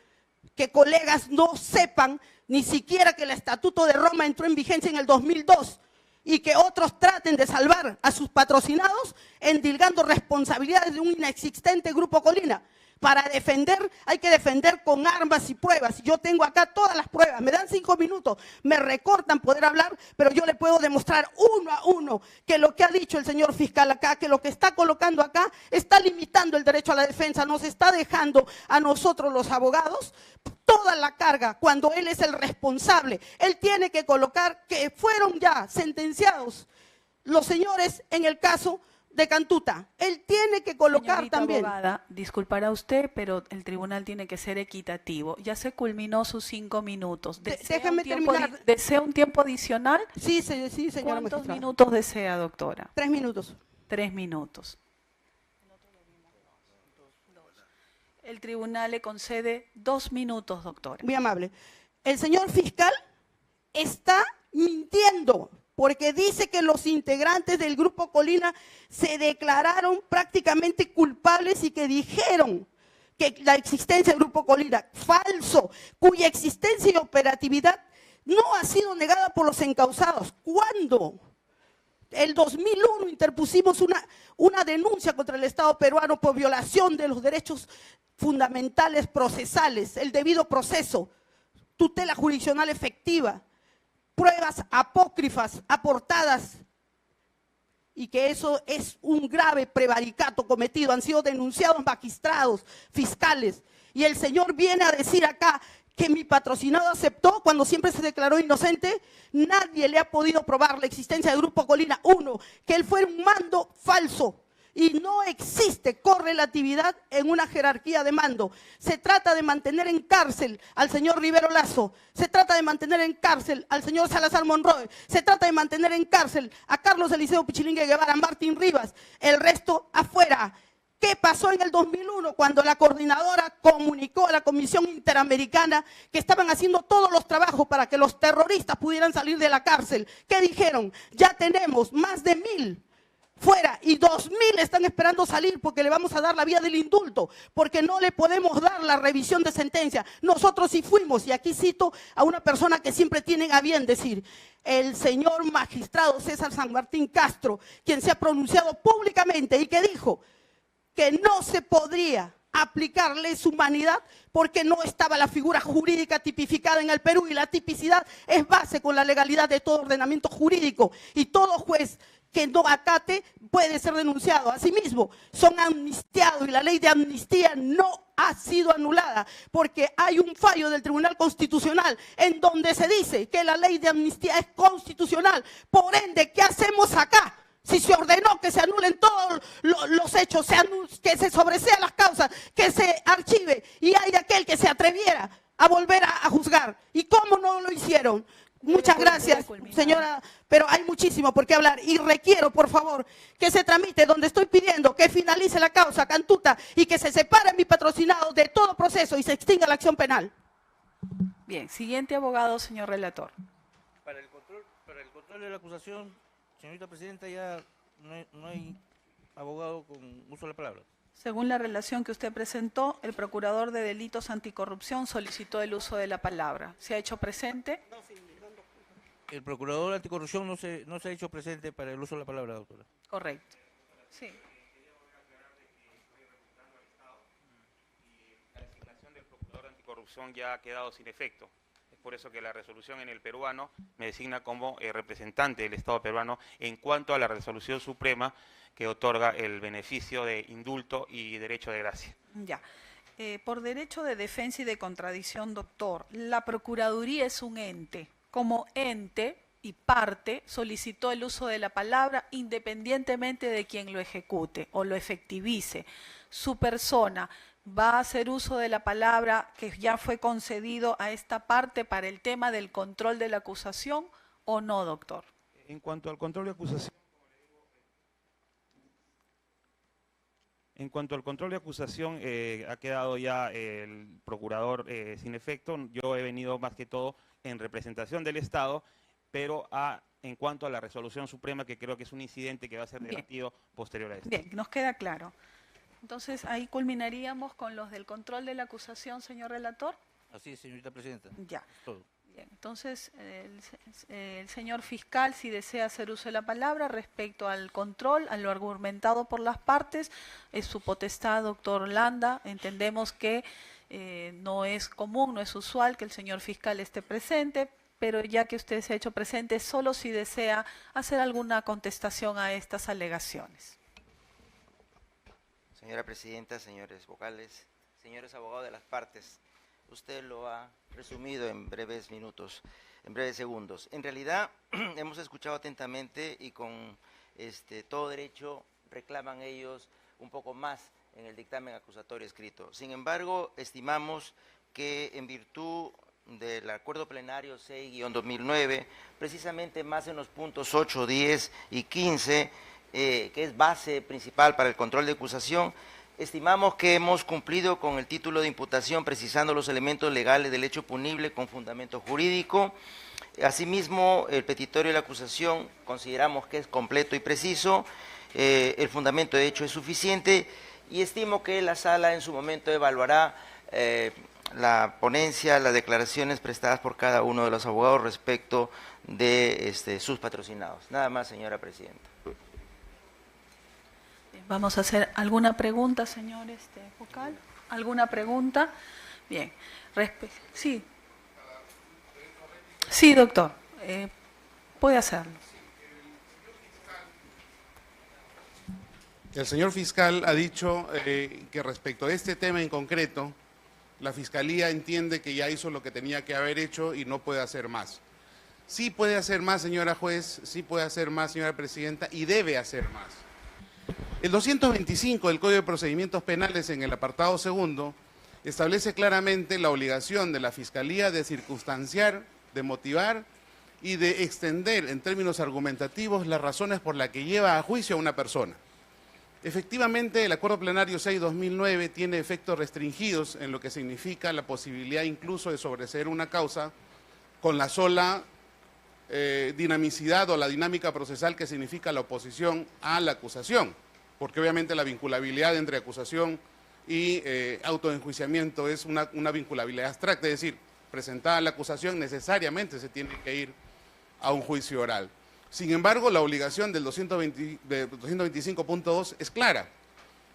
que colegas no sepan ni siquiera que el Estatuto de Roma entró en vigencia en el 2002 y que otros traten de salvar a sus patrocinados endilgando responsabilidades de un inexistente Grupo Colina. Para defender, hay que defender con armas y pruebas. Yo tengo acá todas las pruebas. Me dan 5 minutos, me recortan poder hablar, pero yo le puedo demostrar uno a uno que lo que ha dicho el señor fiscal acá, que lo que está colocando acá, está limitando el derecho a la defensa, nos está dejando a nosotros los abogados toda la carga cuando él es el responsable. Él tiene que colocar que fueron ya sentenciados los señores en el caso de Cantuta. Él tiene que colocar Señorita también. Abogada, disculpará usted, pero el tribunal tiene que ser equitativo. Ya se culminó sus 5 minutos. Déjeme terminar. ¿Desea un tiempo adicional? Sí, señora ¿Cuántos magistrada? minutos desea, doctora? 3 minutos. 3 minutos. El tribunal le concede 2 minutos, doctora. Muy amable. El señor fiscal está mintiendo porque dice que los integrantes del Grupo Colina se declararon prácticamente culpables y que dijeron que la existencia del Grupo Colina, falso, cuya existencia y operatividad no ha sido negada por los encausados. ¿Cuándo? El 2001 interpusimos una denuncia contra el Estado peruano por violación de los derechos fundamentales procesales, el debido proceso, tutela jurisdiccional efectiva. pruebas apócrifas aportadas y que eso es un grave prevaricato cometido. Han sido denunciados magistrados, fiscales, y el señor viene a decir acá que mi patrocinado aceptó cuando siempre se declaró inocente. Nadie le ha podido probar la existencia del Grupo Colina. Uno, que él fue un mando falso. Y no existe correlatividad en una jerarquía de mando. Se trata de mantener en cárcel al señor Rivero Lasso, se trata de mantener en cárcel al señor Salazar Monroy, se trata de mantener en cárcel a Carlos Eliseo Pichilingue Guevara, a Martín Rivas, el resto afuera. ¿Qué pasó en el 2001 cuando la coordinadora comunicó a la Comisión Interamericana que estaban haciendo todos los trabajos para que los terroristas pudieran salir de la cárcel? ¿Qué dijeron? Ya tenemos más de 1000 fuera y 2000 están esperando salir porque le vamos a dar la vía del indulto, porque no le podemos dar la revisión de sentencia. Nosotros sí fuimos, y aquí cito a una persona que siempre tienen a bien decir, el señor magistrado César San Martín Castro, quien se ha pronunciado públicamente y que dijo que no se podría aplicar lesa humanidad porque no estaba la figura jurídica tipificada en el Perú, y la tipicidad es base con la legalidad de todo ordenamiento jurídico, y todo juez que no acate puede ser denunciado. Asimismo, son amnistiados, y la ley de amnistía no ha sido anulada porque hay un fallo del Tribunal Constitucional en donde se dice que la ley de amnistía es constitucional. Por ende, ¿qué hacemos acá? Si se ordenó que se anulen todos los hechos, que se sobresean las causas, que se archive, y hay aquel que se atreviera a volver a juzgar. ¿Y cómo no lo hicieron? Muchas gracias, señora, pero hay muchísimo por qué hablar y requiero, por favor, que se tramite donde estoy pidiendo que finalice la causa Cantuta y que se separe mi patrocinado de todo proceso y se extinga la acción penal. Bien, siguiente abogado, señor relator. Para el control de la acusación, señorita presidenta, ya no hay abogado con uso de la palabra. Según la relación que usted presentó, el procurador de delitos anticorrupción solicitó el uso de la palabra. ¿Se ha hecho presente? El procurador anticorrupción no se ha hecho presente para el uso de la palabra, doctora. Correcto. Sí. La designación del procurador anticorrupción ya ha quedado sin efecto. Es por eso que la resolución en el peruano me designa como representante del Estado peruano en cuanto a la resolución suprema que otorga el beneficio de indulto y derecho de gracia. Ya. Por derecho de defensa y de contradicción, doctor, la Procuraduría es un ente. Como ente y parte solicitó el uso de la palabra independientemente de quien lo ejecute o lo efectivice. Su persona va a hacer uso de la palabra que ya fue concedido a esta parte para el tema del control de la acusación, ¿o no, doctor? En cuanto al control de acusación, ha quedado ya el procurador sin efecto. Yo he venido más que todo en representación del Estado, pero en cuanto a la resolución suprema, que creo que es un incidente que va a ser debatido posterior a esto. Bien, nos queda claro. Entonces, ahí culminaríamos con los del control de la acusación, señor relator. Así es, señorita presidenta. Ya. Todo. Bien, entonces, el señor fiscal, si desea hacer uso de la palabra respecto al control, a lo argumentado por las partes, es su potestad, doctor Landa. Entendemos que no es común, no es usual que el señor fiscal esté presente, pero ya que usted se ha hecho presente, solo si desea hacer alguna contestación a estas alegaciones. Señora presidenta, señores vocales, señores abogados de las partes, usted lo ha resumido en breves minutos, en breves segundos. En realidad, hemos escuchado atentamente y con todo derecho reclaman ellos un poco más en el dictamen acusatorio escrito. Sin embargo, estimamos que en virtud del acuerdo plenario 6-2009, precisamente más en los puntos 8, 10 y 15, que es base principal para el control de acusación, estimamos que hemos cumplido con el título de imputación precisando los elementos legales del hecho punible con fundamento jurídico. Asimismo, el petitorio de la acusación consideramos que es completo y preciso, el fundamento de hecho es suficiente y estimo que la sala en su momento evaluará la ponencia, las declaraciones prestadas por cada uno de los abogados respecto de sus patrocinados. Nada más, señora presidenta. Vamos a hacer alguna pregunta, señor vocal. ¿Alguna pregunta? Bien. Sí. Sí, doctor. Puede hacerlo. El señor fiscal ha dicho que respecto a este tema en concreto, la Fiscalía entiende que ya hizo lo que tenía que haber hecho y no puede hacer más. Sí puede hacer más, señora juez, sí puede hacer más, señora presidenta, y debe hacer más. El 225 del Código de Procedimientos Penales, en el apartado segundo, establece claramente la obligación de la Fiscalía de circunstanciar, de motivar y de extender en términos argumentativos las razones por las que lleva a juicio a una persona. Efectivamente, el Acuerdo Plenario 6/2009 tiene efectos restringidos en lo que significa la posibilidad incluso de sobreseer una causa con la sola dinamicidad o la dinámica procesal que significa la oposición a la acusación, porque obviamente la vinculabilidad entre acusación y autoenjuiciamiento es una vinculabilidad abstracta, es decir, presentada la acusación necesariamente se tiene que ir a un juicio oral. Sin embargo, la obligación del 225.2 es clara.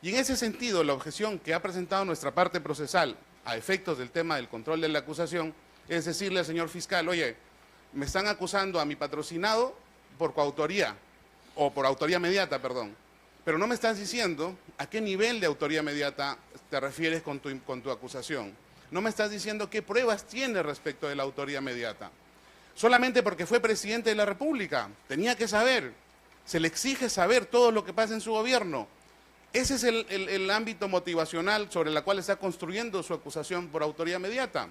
Y en ese sentido, la objeción que ha presentado nuestra parte procesal a efectos del tema del control de la acusación es decirle al señor fiscal, oye, me están acusando a mi patrocinado por coautoría, o por autoría mediata, perdón, pero no me estás diciendo a qué nivel de autoría mediata te refieres con tu acusación. No me estás diciendo qué pruebas tiene respecto de la autoría mediata. Solamente porque fue presidente de la República, tenía que saber, se le exige saber todo lo que pasa en su gobierno. Ese es el ámbito motivacional sobre el cual está construyendo su acusación por autoría mediata.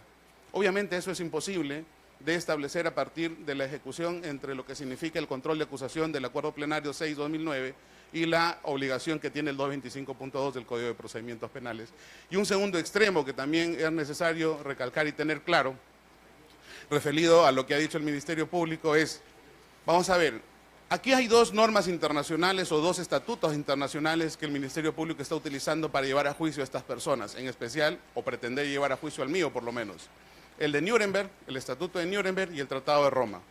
Obviamente eso es imposible de establecer a partir de la ejecución entre lo que significa el control de acusación del Acuerdo Plenario 6/2009 y la obligación que tiene el 225.2 del Código de Procedimientos Penales. Y un segundo extremo que también es necesario recalcar y tener claro, referido a lo que ha dicho el Ministerio Público, es, vamos a ver, aquí hay dos normas internacionales o dos estatutos internacionales que el Ministerio Público está utilizando para llevar a juicio a estas personas, en especial, o pretender llevar a juicio al mío por lo menos. El de Nuremberg, el Estatuto de Nuremberg y el Tratado de Roma.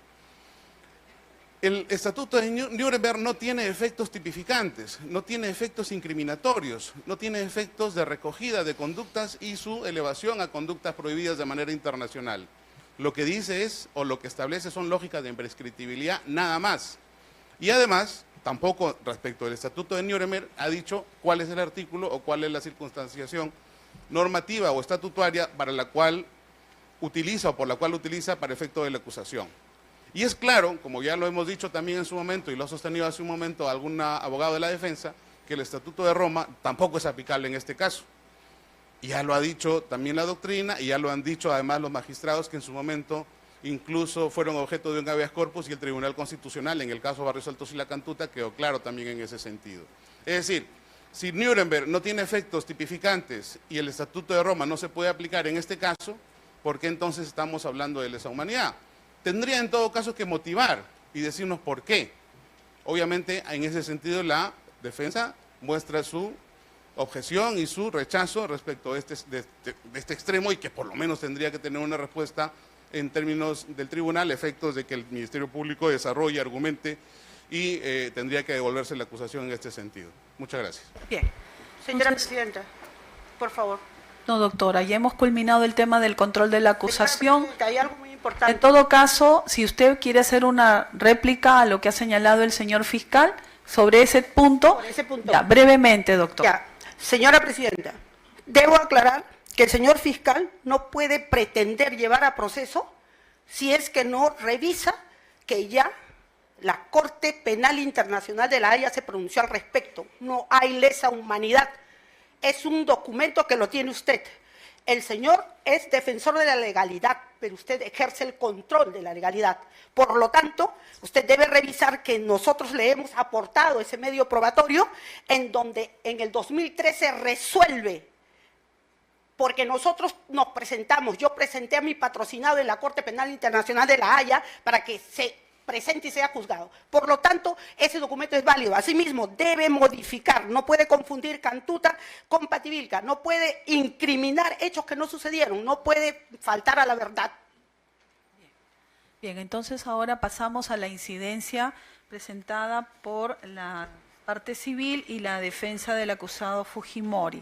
El Estatuto de Nuremberg no tiene efectos tipificantes, no tiene efectos incriminatorios, no tiene efectos de recogida de conductas y su elevación a conductas prohibidas de manera internacional. Lo que dice es, o lo que establece son lógicas de imprescriptibilidad, nada más. Y además, tampoco respecto del Estatuto de Nuremberg ha dicho cuál es el artículo o cuál es la circunstanciación normativa o estatutaria para la cual utiliza o por la cual utiliza para efecto de la acusación. Y es claro, como ya lo hemos dicho también en su momento y lo ha sostenido hace un momento algún abogado de la defensa, que el Estatuto de Roma tampoco es aplicable en este caso. Y ya lo ha dicho también la doctrina y ya lo han dicho además los magistrados que en su momento incluso fueron objeto de un habeas corpus y el Tribunal Constitucional, en el caso Barrios Altos y La Cantuta, quedó claro también en ese sentido. Es decir, si Nuremberg no tiene efectos tipificantes y el Estatuto de Roma no se puede aplicar en este caso, ¿por qué entonces estamos hablando de lesa humanidad? Tendría en todo caso que motivar y decirnos por qué. Obviamente, en ese sentido, la defensa muestra su objeción y su rechazo respecto de este extremo y que por lo menos tendría que tener una respuesta en términos del tribunal, efectos de que el Ministerio Público desarrolle, argumente y tendría que devolverse la acusación en este sentido. Muchas gracias. Bien. Señora Presidenta, por favor. No, doctora, ya hemos culminado el tema del control de la acusación. Hay algo muy importante. En todo caso, si usted quiere hacer una réplica a lo que ha señalado el señor fiscal sobre ese punto, ya, brevemente, doctor. Ya. Señora Presidenta, debo aclarar que el señor fiscal no puede pretender llevar a proceso si es que no revisa que ya la Corte Penal Internacional de La Haya se pronunció al respecto. No hay lesa humanidad. Es un documento que lo tiene usted. El señor es defensor de la legalidad, pero usted ejerce el control de la legalidad. Por lo tanto, usted debe revisar que nosotros le hemos aportado ese medio probatorio en donde en el 2013 resuelve, porque nosotros nos presentamos, yo presenté a mi patrocinado en la Corte Penal Internacional de La Haya para que se presente y sea juzgado. Por lo tanto, ese documento es válido. Asimismo, debe modificar, no puede confundir Cantuta con Pativilca, no puede incriminar hechos que no sucedieron, no puede faltar a la verdad. Bien, entonces ahora pasamos a la incidencia presentada por la parte civil y la defensa del acusado Fujimori.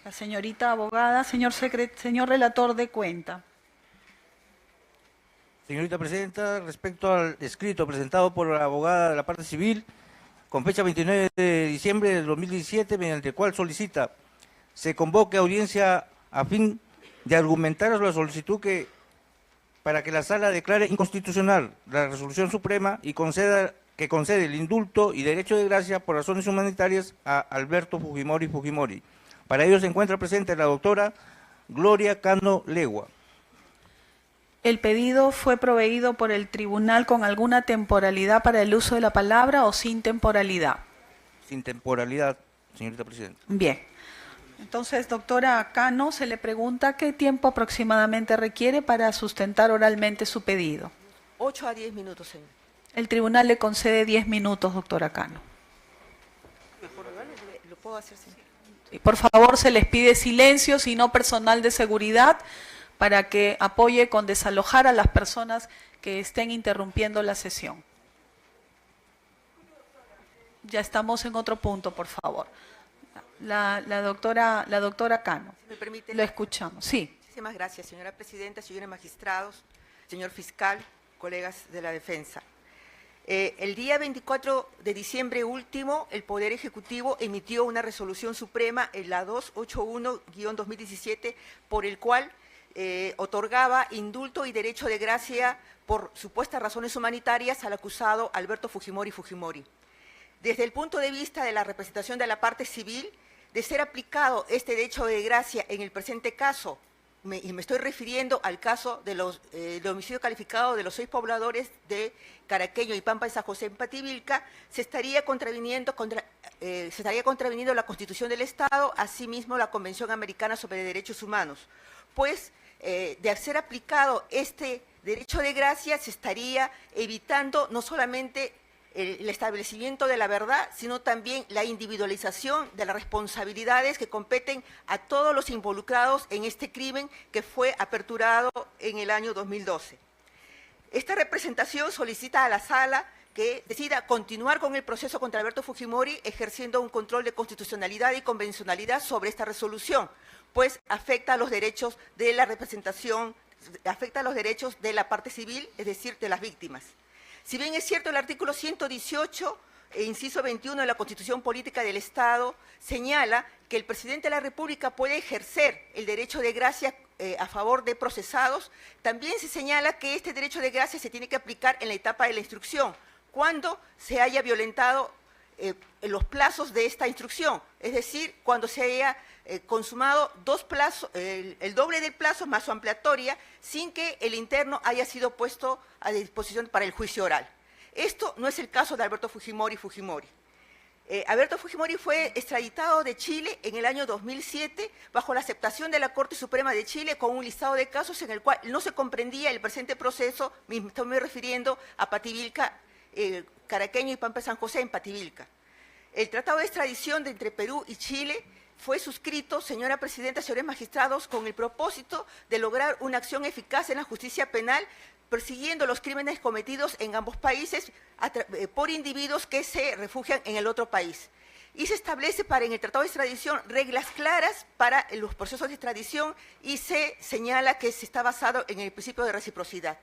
La señorita abogada, señor relator de cuenta. Señorita Presidenta, respecto al escrito presentado por la abogada de la parte civil, con fecha 29 de diciembre de 2017, mediante el cual solicita se convoque audiencia a fin de argumentar la solicitud para que la Sala declare inconstitucional la resolución suprema y concede el indulto y derecho de gracia por razones humanitarias a Alberto Fujimori Fujimori. Para ello se encuentra presente la doctora Gloria Cano Legua. ¿El pedido fue proveído por el tribunal con alguna temporalidad para el uso de la palabra o sin temporalidad? Sin temporalidad, señorita Presidenta. Bien. Entonces, doctora Cano, se le pregunta qué tiempo aproximadamente requiere para sustentar oralmente su pedido. 8 a 10 minutos, señor. El tribunal le concede 10 minutos, doctora Cano. ¿Lo puedo hacer, señor? Y por favor, se les pide silencio, sino personal de seguridad, para que apoye con desalojar a las personas que estén interrumpiendo la sesión. Ya estamos en otro punto, por favor. La doctora Cano. ¿Me permite? Lo escuchamos. Sí. Muchísimas gracias, señora presidenta, señores magistrados, señor fiscal, colegas de la defensa. El día 24 de diciembre último, el Poder Ejecutivo emitió una resolución suprema, la 281-2017, por el cual otorgaba indulto y derecho de gracia por supuestas razones humanitarias al acusado Alberto Fujimori Fujimori. Desde el punto de vista de la representación de la parte civil, de ser aplicado este derecho de gracia en el presente caso, y me estoy refiriendo al caso de homicidio calificado de los 6 pobladores de Caraqueño y Pampa de San José en Pativilca, se estaría contraviniendo la Constitución del Estado, asimismo la Convención Americana sobre Derechos Humanos, pues de ser aplicado este derecho de gracia se estaría evitando no solamente el establecimiento de la verdad, sino también la individualización de las responsabilidades que competen a todos los involucrados en este crimen que fue aperturado en el año 2012. Esta representación solicita a la Sala que decida continuar con el proceso contra Alberto Fujimori, ejerciendo un control de constitucionalidad y convencionalidad sobre esta resolución, pues afecta a los derechos de la representación, afecta a los derechos de la parte civil, es decir, de las víctimas. Si bien es cierto, el artículo 118, inciso 21 de la Constitución Política del Estado, señala que el presidente de la República puede ejercer el derecho de gracia a favor de procesados, también se señala que este derecho de gracia se tiene que aplicar en la etapa de la instrucción, cuando se haya violentado los plazos de esta instrucción, es decir, cuando se haya consumado el doble del plazo más su ampliatoria, sin que el interno haya sido puesto a disposición para el juicio oral. Esto no es el caso de Alberto Fujimori Fujimori. Alberto Fujimori fue extraditado de Chile en el año 2007 bajo la aceptación de la Corte Suprema de Chile con un listado de casos en el cual no se comprendía el presente proceso, me estoy refiriendo a Pativilca, Caraqueño y Pampa de San José en Pativilca. El tratado de extradición entre Perú y Chile fue suscrito, señora presidenta, señores magistrados, con el propósito de lograr una acción eficaz en la justicia penal, persiguiendo los crímenes cometidos en ambos países por individuos que se refugian en el otro país. Y se establece en el tratado de extradición reglas claras para los procesos de extradición y se señala que se está basado en el principio de reciprocidad.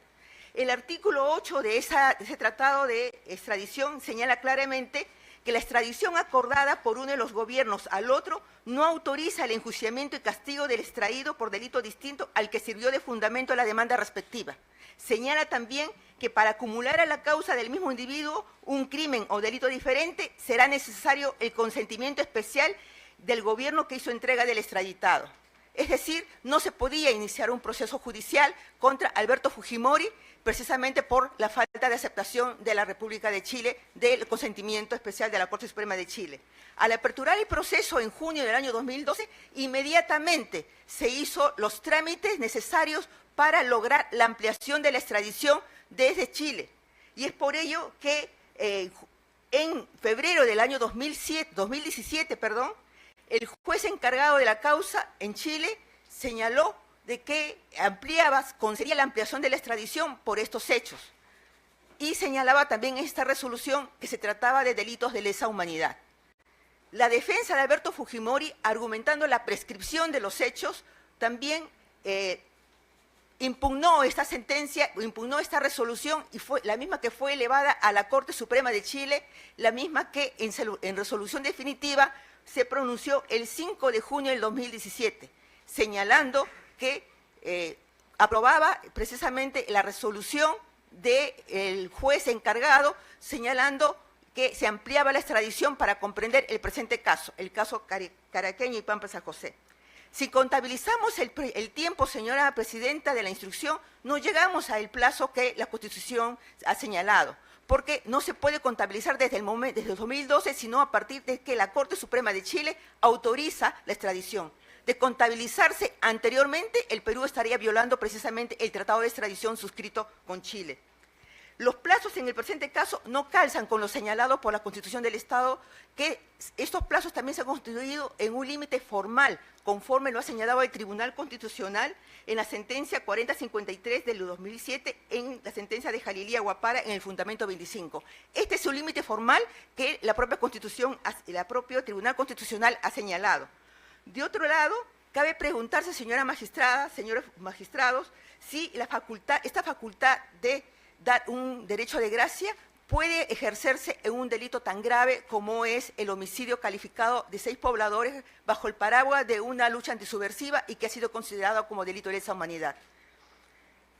El artículo 8 de ese tratado de extradición señala claramente que la extradición acordada por uno de los gobiernos al otro no autoriza el enjuiciamiento y castigo del extraído por delito distinto al que sirvió de fundamento a la demanda respectiva. Señala también que para acumular a la causa del mismo individuo un crimen o delito diferente será necesario el consentimiento especial del gobierno que hizo entrega del extraditado. Es decir, no se podía iniciar un proceso judicial contra Alberto Fujimori precisamente por la falta de aceptación de la República de Chile del consentimiento especial de la Corte Suprema de Chile. Al aperturar el proceso en junio del año 2012, inmediatamente se hizo los trámites necesarios para lograr la ampliación de la extradición desde Chile. Y es por ello que en febrero del año 2017, el juez encargado de la causa en Chile señaló de que concedía la ampliación de la extradición por estos hechos. Y señalaba también en esta resolución que se trataba de delitos de lesa humanidad. La defensa de Alberto Fujimori, argumentando la prescripción de los hechos, también impugnó esta sentencia, impugnó esta resolución y fue la misma que fue elevada a la Corte Suprema de Chile, la misma que en resolución definitiva se pronunció el 5 de junio del 2017, señalando que aprobaba precisamente la resolución del juez encargado, señalando que se ampliaba la extradición para comprender el presente caso, el caso Caraqueño y Pampa San José. Si contabilizamos el tiempo, señora presidenta, de la instrucción, no llegamos al plazo que la Constitución ha señalado, porque no se puede contabilizar desde el 2012, sino a partir de que la Corte Suprema de Chile autoriza la extradición. De contabilizarse anteriormente, el Perú estaría violando precisamente el tratado de extradición suscrito con Chile. Los plazos en el presente caso no calzan con lo señalado por la Constitución del Estado, que estos plazos también se han constituido en un límite formal, conforme lo ha señalado el Tribunal Constitucional en la sentencia 4053 del 2007, en la sentencia de Jalilía Guapara en el fundamento 25. Este es un límite formal que la propia Constitución, el propio Tribunal Constitucional ha señalado. De otro lado, cabe preguntarse, señora magistrada, señores magistrados, si esta facultad de dar un derecho de gracia puede ejercerse en un delito tan grave como es el homicidio calificado de 6 pobladores bajo el paraguas de una lucha antisubversiva y que ha sido considerado como delito de lesa humanidad.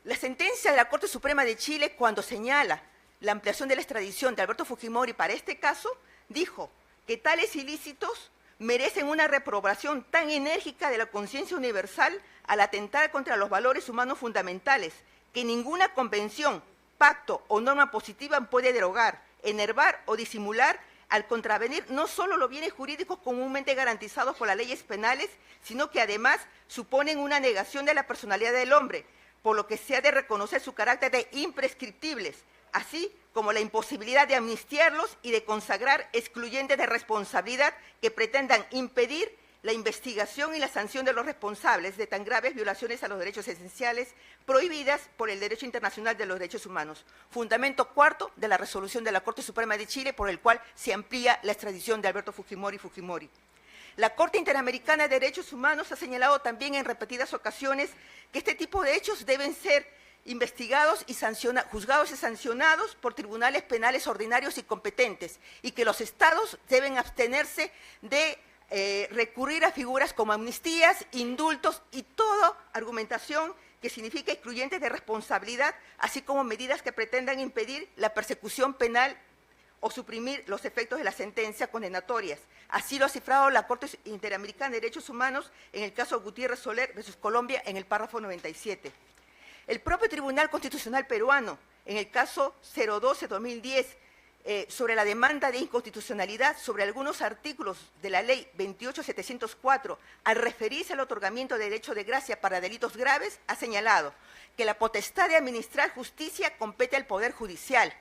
La sentencia de la Corte Suprema de Chile, cuando señala la ampliación de la extradición de Alberto Fujimori para este caso, dijo que tales ilícitos merecen una reprobación tan enérgica de la conciencia universal al atentar contra los valores humanos fundamentales que ninguna convención, pacto o norma positiva puede derogar, enervar o disimular al contravenir no solo los bienes jurídicos comúnmente garantizados por las leyes penales, sino que además suponen una negación de la personalidad del hombre, por lo que se ha de reconocer su carácter de imprescriptibles, así como la imposibilidad de amnistiarlos y de consagrar excluyentes de responsabilidad que pretendan impedir la investigación y la sanción de los responsables de tan graves violaciones a los derechos esenciales prohibidas por el derecho internacional de los derechos humanos. Fundamento cuarto de la resolución de la Corte Suprema de Chile, por el cual se amplía la extradición de Alberto Fujimori. La Corte Interamericana de Derechos Humanos ha señalado también en repetidas ocasiones que este tipo de hechos deben ser investigados y juzgados y sancionados por tribunales penales ordinarios y competentes, y que los estados deben abstenerse de recurrir a figuras como amnistías, indultos y toda argumentación que signifique excluyentes de responsabilidad, así como medidas que pretendan impedir la persecución penal o suprimir los efectos de las sentencias condenatorias. Así lo ha cifrado la Corte Interamericana de Derechos Humanos en el caso Gutiérrez Soler versus Colombia en el párrafo 97. El propio Tribunal Constitucional peruano, en el caso 012-2010, sobre la demanda de inconstitucionalidad sobre algunos artículos de la Ley 28704, al referirse al otorgamiento de derecho de gracia para delitos graves, ha señalado que la potestad de administrar justicia compete al Poder Judicial,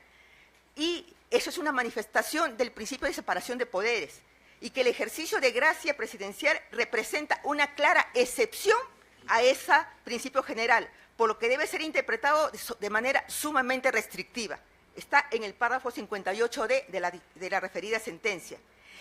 y eso es una manifestación del principio de separación de poderes, y que el ejercicio de gracia presidencial representa una clara excepción a ese principio general, por lo que debe ser interpretado de manera sumamente restrictiva. Está en el párrafo 58D de la referida sentencia.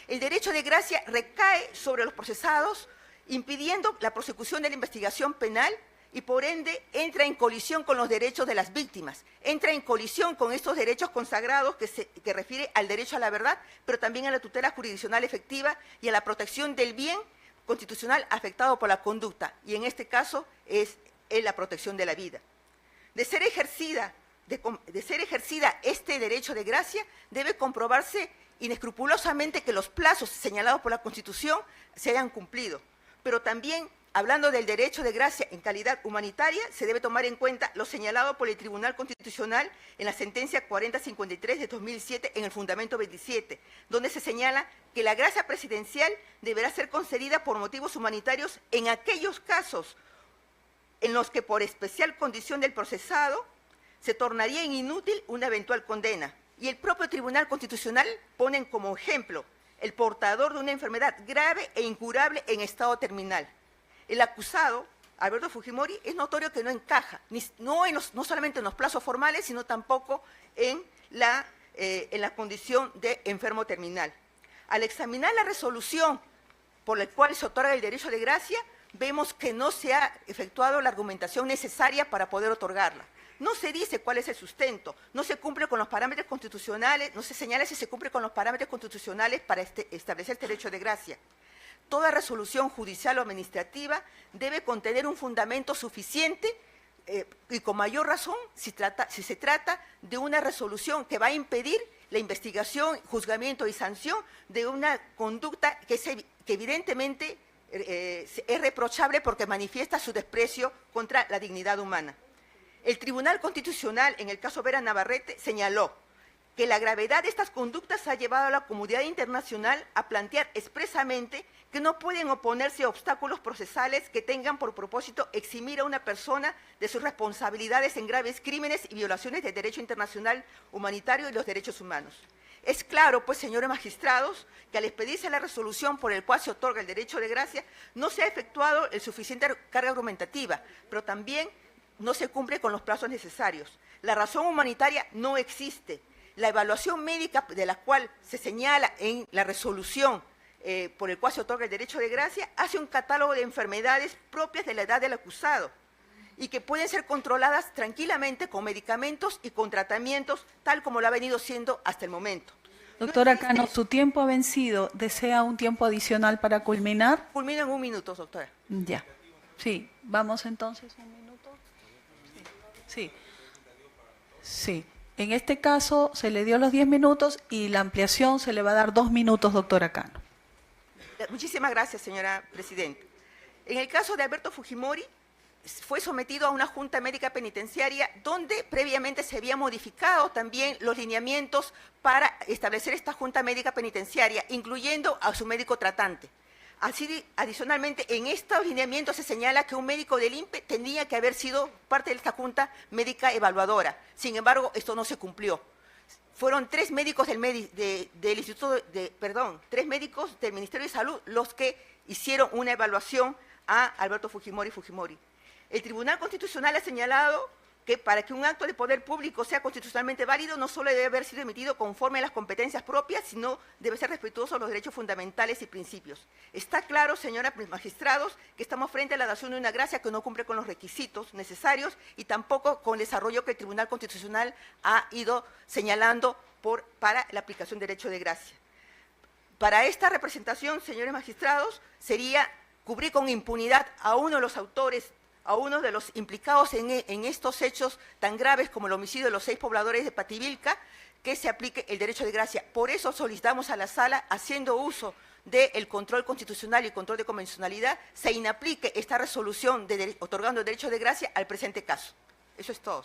El derecho de gracia recae sobre los procesados, impidiendo la prosecución de la investigación penal y, por ende, entra en colisión con los derechos de las víctimas, entra en colisión con estos derechos consagrados que refiere al derecho a la verdad, pero también a la tutela jurisdiccional efectiva y a la protección del bien constitucional afectado por la conducta, y en este caso es la protección de la vida. De ser ejercida este derecho de gracia, debe comprobarse inescrupulosamente que los plazos señalados por la Constitución se hayan cumplido. Pero también, hablando del derecho de gracia en calidad humanitaria, se debe tomar en cuenta lo señalado por el Tribunal Constitucional en la sentencia 4053 de 2007 en el fundamento 27, donde se señala que la gracia presidencial deberá ser concedida por motivos humanitarios en aquellos casos en los que, por especial condición del procesado, se tornaría inútil una eventual condena. Y el propio Tribunal Constitucional pone como ejemplo el portador de una enfermedad grave e incurable en estado terminal. El acusado, Alberto Fujimori, es notorio que no encaja, no solamente en los plazos formales, sino tampoco en la condición de enfermo terminal. Al examinar la resolución por la cual se otorga el derecho de gracia, vemos que no se ha efectuado la argumentación necesaria para poder otorgarla. No se dice cuál es el sustento, no se cumple con los parámetros constitucionales, no se señala si se cumple con los parámetros constitucionales para establecer el derecho de gracia. Toda resolución judicial o administrativa debe contener un fundamento suficiente y con mayor razón si se trata de una resolución que va a impedir la investigación, juzgamiento y sanción de una conducta que evidentemente es reprochable porque manifiesta su desprecio contra la dignidad humana. El Tribunal Constitucional, en el caso Vera Navarrete, señaló que la gravedad de estas conductas ha llevado a la comunidad internacional a plantear expresamente que no pueden oponerse a obstáculos procesales que tengan por propósito eximir a una persona de sus responsabilidades en graves crímenes y violaciones del derecho internacional humanitario y los derechos humanos. Es claro, pues, señores magistrados, que al expedirse la resolución por el cual se otorga el derecho de gracia, no se ha efectuado el suficiente carga argumentativa, pero también no se cumple con los plazos necesarios. La razón humanitaria no existe. La evaluación médica de la cual se señala en la resolución por el cual se otorga el derecho de gracia hace un catálogo de enfermedades propias de la edad del acusado y que pueden ser controladas tranquilamente con medicamentos y con tratamientos, tal como lo ha venido siendo hasta el momento. Doctora Cano, su tiempo ha vencido. ¿Desea un tiempo adicional para culminar? Culmino en 1 minuto, doctora. Ya. Sí, vamos entonces 1 minuto. Sí. Sí. En este caso se le dio los 10 minutos y la ampliación se le va a dar 2 minutos, doctora Cano. Muchísimas gracias, señora presidenta. En el caso de Alberto Fujimori, fue sometido a una junta médica penitenciaria donde previamente se había modificado también los lineamientos para establecer esta junta médica penitenciaria, incluyendo a su médico tratante. Así, adicionalmente, en estos lineamientos se señala que un médico del INPE tenía que haber sido parte de esta junta médica evaluadora. Sin embargo, esto no se cumplió. Fueron 3 médicos del médicos del Ministerio de Salud los que hicieron una evaluación a Alberto Fujimori. El Tribunal Constitucional ha señalado que para que un acto de poder público sea constitucionalmente válido, no solo debe haber sido emitido conforme a las competencias propias, sino debe ser respetuoso de los derechos fundamentales y principios. Está claro, señora magistrados, que estamos frente a la dación de una gracia que no cumple con los requisitos necesarios y tampoco con el desarrollo que el Tribunal Constitucional ha ido señalando para la aplicación del derecho de gracia. Para esta representación, señores magistrados, sería cubrir con impunidad a uno de los autores, a uno de los implicados en estos hechos tan graves como el homicidio de los 6 pobladores de Pativilca, que se aplique el derecho de gracia. Por eso solicitamos a la sala, haciendo uso del control constitucional y control de convencionalidad, se inaplique esta resolución otorgando el derecho de gracia al presente caso. Eso es todo.